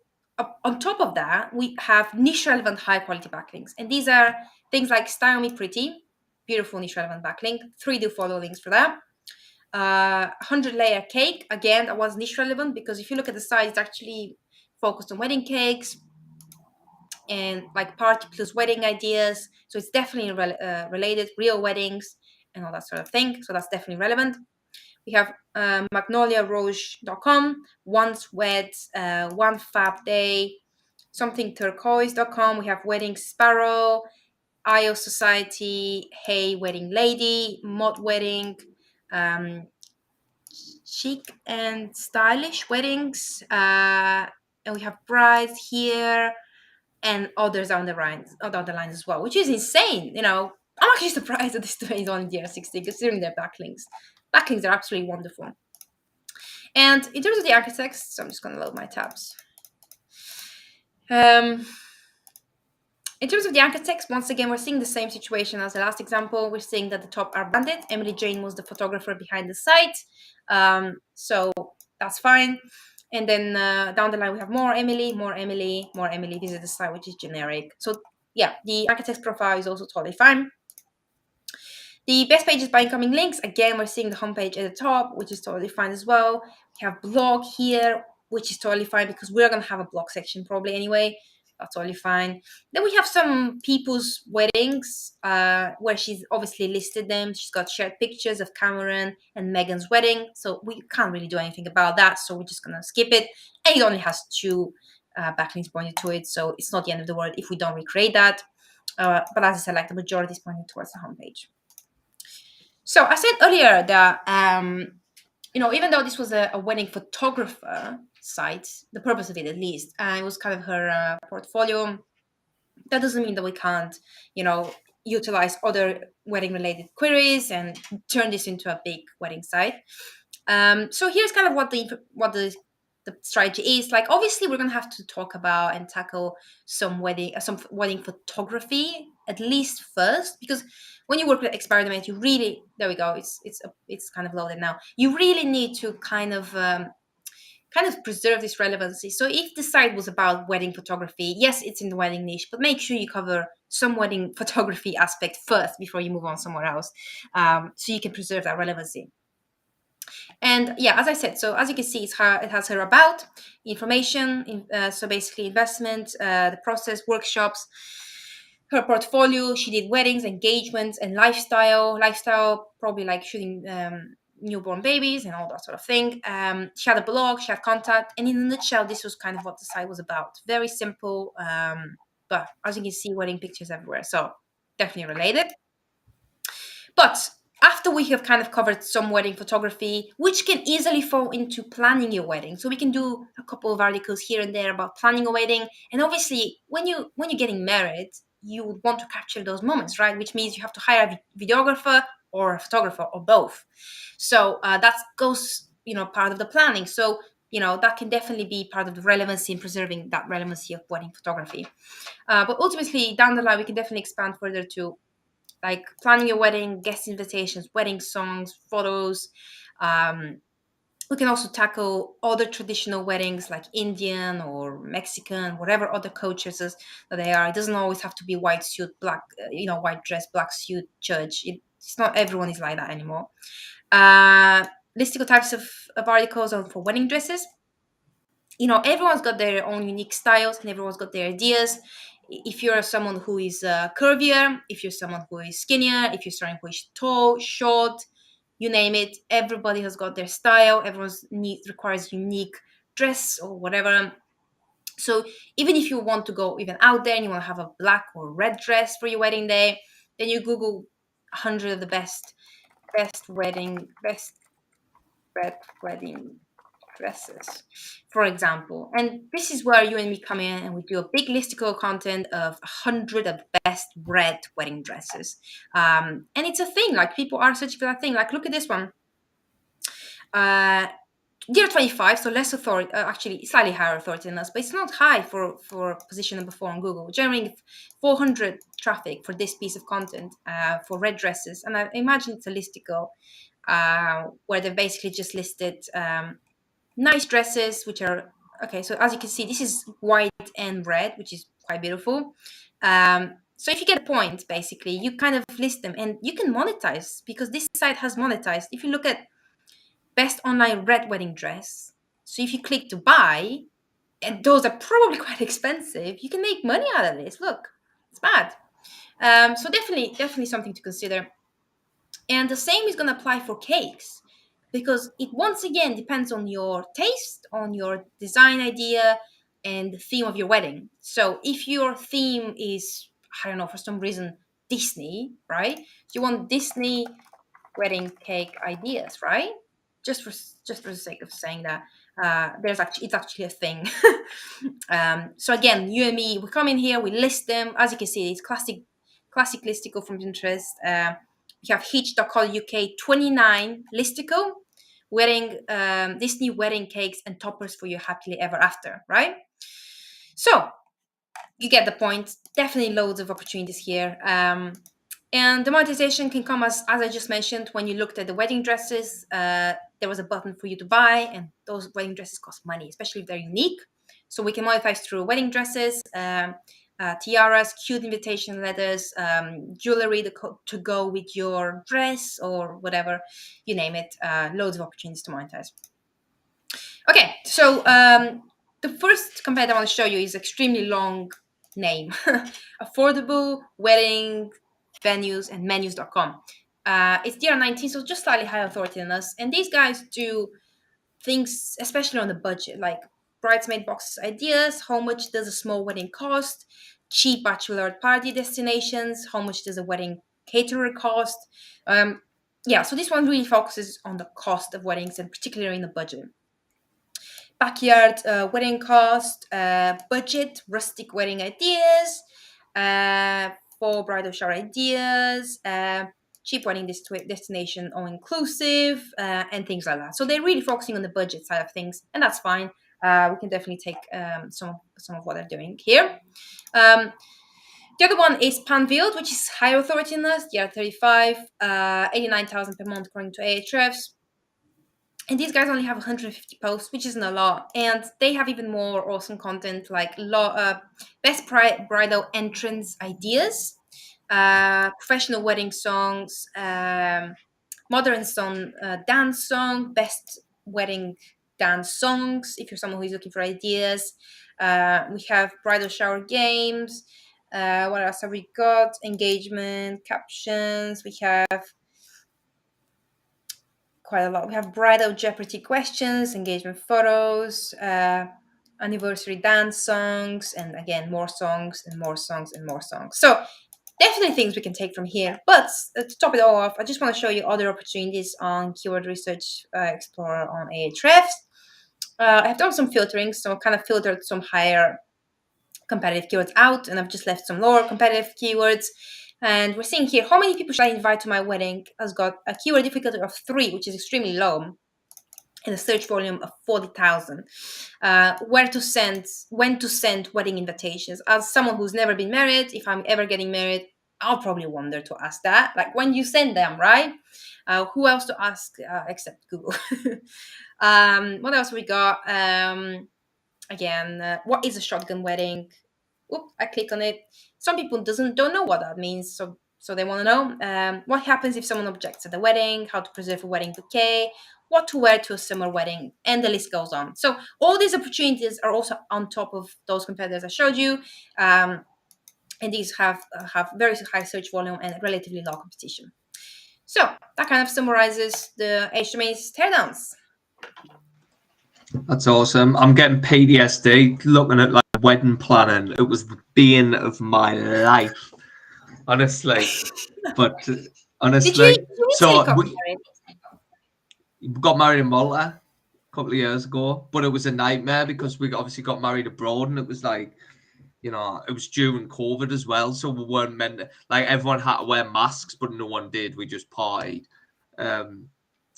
on top of that, we have niche relevant high quality backlinks. And these are things like Style Me Pretty, beautiful niche relevant backlink. 3 do follow links for that. 100-layer cake, again, that was niche relevant, because if you look at the site, it's actually focused on wedding cakes and like party plus wedding ideas. So it's definitely related, real weddings and all that sort of thing. So that's definitely relevant. We have magnoliarouge.com, once wed, one fab day, something turquoise.com. We have wedding sparrow, IO Society, Hey Wedding Lady, Mod Wedding, chic and stylish weddings, and we have brides here and others down the line as well, which is insane. I'm actually surprised that this is on DR60 considering their backlinks. Backlinks are absolutely wonderful. And in terms of the anchor text, so I'm just going to load my tabs. In terms of the anchor text, once again, we're seeing the same situation as the last example. We're seeing that the top are branded. Emily Jane was the photographer behind the site. So that's fine. And then down the line, we have more Emily, more Emily, more Emily. This is the site, which is generic. So yeah, the anchor text profile is also totally fine. The best pages by incoming links, again, we're seeing the homepage at the top, which is totally fine as well. We have blog here, which is totally fine because we're going to have a blog section probably anyway. That's totally fine. Then we have some people's weddings where she's obviously listed them. She's got shared pictures of Cameron and Megan's wedding. So we can't really do anything about that. So we're just going to skip it. And it only has 2 backlinks pointed to it. So it's not the end of the world if we don't recreate that. But as I said, like the majority is pointing towards the homepage. So I said earlier that, even though this was a wedding photographer site, the purpose of it at least, it was kind of her portfolio. That doesn't mean that we can't, utilize other wedding related queries and turn this into a big wedding site. So here's kind of what the strategy is. Like, obviously, we're going to have to talk about and tackle some wedding photography at least first, because when you work with experiment, you really, there we go. It's kind of loaded now. You really need to kind of preserve this relevancy. So if the site was about wedding photography, yes, it's in the wedding niche, but make sure you cover some wedding photography aspect first before you move on somewhere else, so you can preserve that relevancy. And yeah, as I said, so as you can see, it has her about information. So basically investment, the process, workshops, her portfolio. She did weddings, engagements, and lifestyle. Lifestyle, probably like shooting newborn babies and all that sort of thing. She had a blog, she had contact. And in a nutshell, this was kind of what the site was about. Very simple, but as you can see, wedding pictures everywhere. So definitely related. But after we have kind of covered some wedding photography, which can easily fall into planning your wedding. So we can do a couple of articles here and there about planning a wedding. And obviously, when you're getting married, you would want to capture those moments, right? Which means you have to hire a videographer or a photographer or both. So that goes, part of the planning. So, that can definitely be part of the relevancy in preserving that relevancy of wedding photography. But ultimately, down the line, we can definitely expand further to like planning your wedding, guest invitations, wedding songs, photos. We can also tackle other traditional weddings like Indian or Mexican, whatever other cultures that they are. It doesn't always have to be white suit, black, white dress, black suit, church. It's not everyone is like that anymore. Listicle types of articles for wedding dresses. Everyone's got their own unique styles and everyone's got their ideas. If you're someone who is curvier, if you're someone who is skinnier, if you're someone who is tall, short, you name it, everybody has got their style. Everyone's requires unique dress or whatever. So even if you want to go even out there and you want to have a black or red dress for your wedding day, then you Google 100 of the best red wedding dresses, for example. And this is where you and me come in and we do a big listicle content of 100 of the best red wedding dresses. And it's a thing, like people are searching for that thing. Like, look at this one. Dear 25, so less authority, actually slightly higher authority than us, but it's not high for position number 4 on Google. We're generating 400 traffic for this piece of content for red dresses. And I imagine it's a listicle where they've basically just listed nice dresses, which are, okay, so as you can see, this is white and red, which is quite beautiful. So if you get a point, basically, you kind of list them and you can monetize, because this site has monetized. If you look at best online red wedding dress, so if you click to buy, and those are probably quite expensive, you can make money out of this. Look, it's bad. So definitely something to consider. And the same is going to apply for cakes, because it once again depends on your taste, on your design idea, and the theme of your wedding. So if your theme is, I don't know, for some reason, Disney, right? You want Disney wedding cake ideas, right? Just for the sake of saying that, it's actually a thing. So again, you and me, we come in here, we list them. As you can see, it's classic listicle from Pinterest. We have Hitch.co UK 29 listicle, wedding Disney wedding cakes and toppers for your happily ever after, right? So you get the point. Definitely loads of opportunities here. And the monetization can come as I just mentioned, when you looked at the wedding dresses, there was a button for you to buy, and those wedding dresses cost money, especially if they're unique. So we can monetize through wedding dresses, tiaras, cute invitation letters, jewelry to go with your dress or whatever, you name it. Loads of opportunities to monetize. Okay, so the first competitor I want to show you is extremely long name. Affordable wedding venues and menus.com. It's DR19, so just slightly higher authority than us. And these guys do things, especially on the budget, like bridesmaid boxes ideas, how much does a small wedding cost, cheap bachelorette party destinations, how much does a wedding caterer cost. So this one really focuses on the cost of weddings, and particularly in the budget. Backyard wedding cost, budget, rustic wedding ideas, for bridal shower ideas, cheap wedding destination all inclusive, and things like that. So they're really focusing on the budget side of things, and that's fine. We can definitely take some of what they're doing here. The other one is Panfield, which is higher authority than us, DR35, 89,000 per month according to Ahrefs. And these guys only have 150 posts, which isn't a lot. And they have even more awesome content, like best bridal entrance ideas, professional wedding songs, modern song, dance song, best wedding dance songs, if you're someone who's looking for ideas. We have bridal shower games. What else have we got? Engagement, captions. We have quite a lot. We have bridal Jeopardy questions, engagement photos, anniversary dance songs, and again, more songs and more songs and more songs. So definitely things we can take from here. But to top it all off, I just want to show you other opportunities on Keyword Research Explorer on Ahrefs. I've done some filtering, so I've kind of filtered some higher competitive keywords out, and I've just left some lower competitive keywords. And we're seeing here, how many people should I invite to my wedding has got a keyword difficulty of 3, which is extremely low, and a search volume of 40,000. When to send wedding invitations. As someone who's never been married, if I'm ever getting married, I'll probably wonder to ask that. Like, when you send them, right? Who else to ask except Google? What else we got? Again, what is a shotgun wedding? Oop, I click on it. Some people don't know what that means, so they want to know what happens if someone objects at the wedding, how to preserve a wedding bouquet, what to wear to a summer wedding, and the list goes on. So all these opportunities are also on top of those competitors I showed you, and these have very high search volume and relatively low competition. So that kind of summarizes the H domains teardowns. That's awesome. I'm getting PTSD looking at like wedding planning. It was the bane of my life, honestly. But honestly, we got married in Malta a couple of years ago, but it was a nightmare because we obviously got married abroad, and it was like, you know, it was during COVID as well, so we weren't meant to, like, everyone had to wear masks, but no one did. We just partied.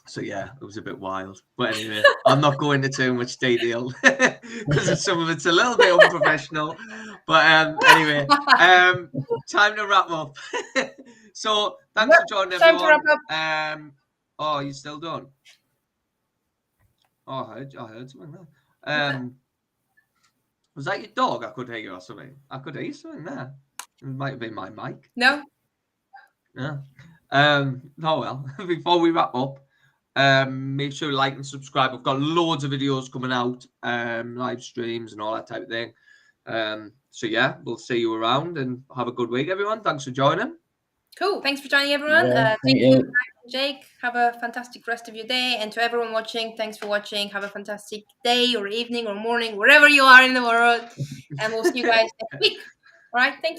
So yeah, it was a bit wild. But anyway, I'm not going into too much detail because some of it's a little bit unprofessional. But anyway, time to wrap up. So thanks for joining, everyone. Oh, you still done? Oh, I heard something there. Was that your dog? I could hear you or something. I could hear something there. It might have been my mic. No. Yeah. Oh well. Before we wrap up, make sure you like and subscribe. We've got loads of videos coming out, live streams and all that type of thing. So yeah, we'll see you around and have a good week, everyone. Thanks for joining. Cool. Thanks for joining, everyone. Yeah, Thank thank you, you. Jake. Have a fantastic rest of your day. And to everyone watching, thanks for watching. Have a fantastic day or evening or morning, wherever you are in the world. And we'll see you guys next week. All right. Thank you.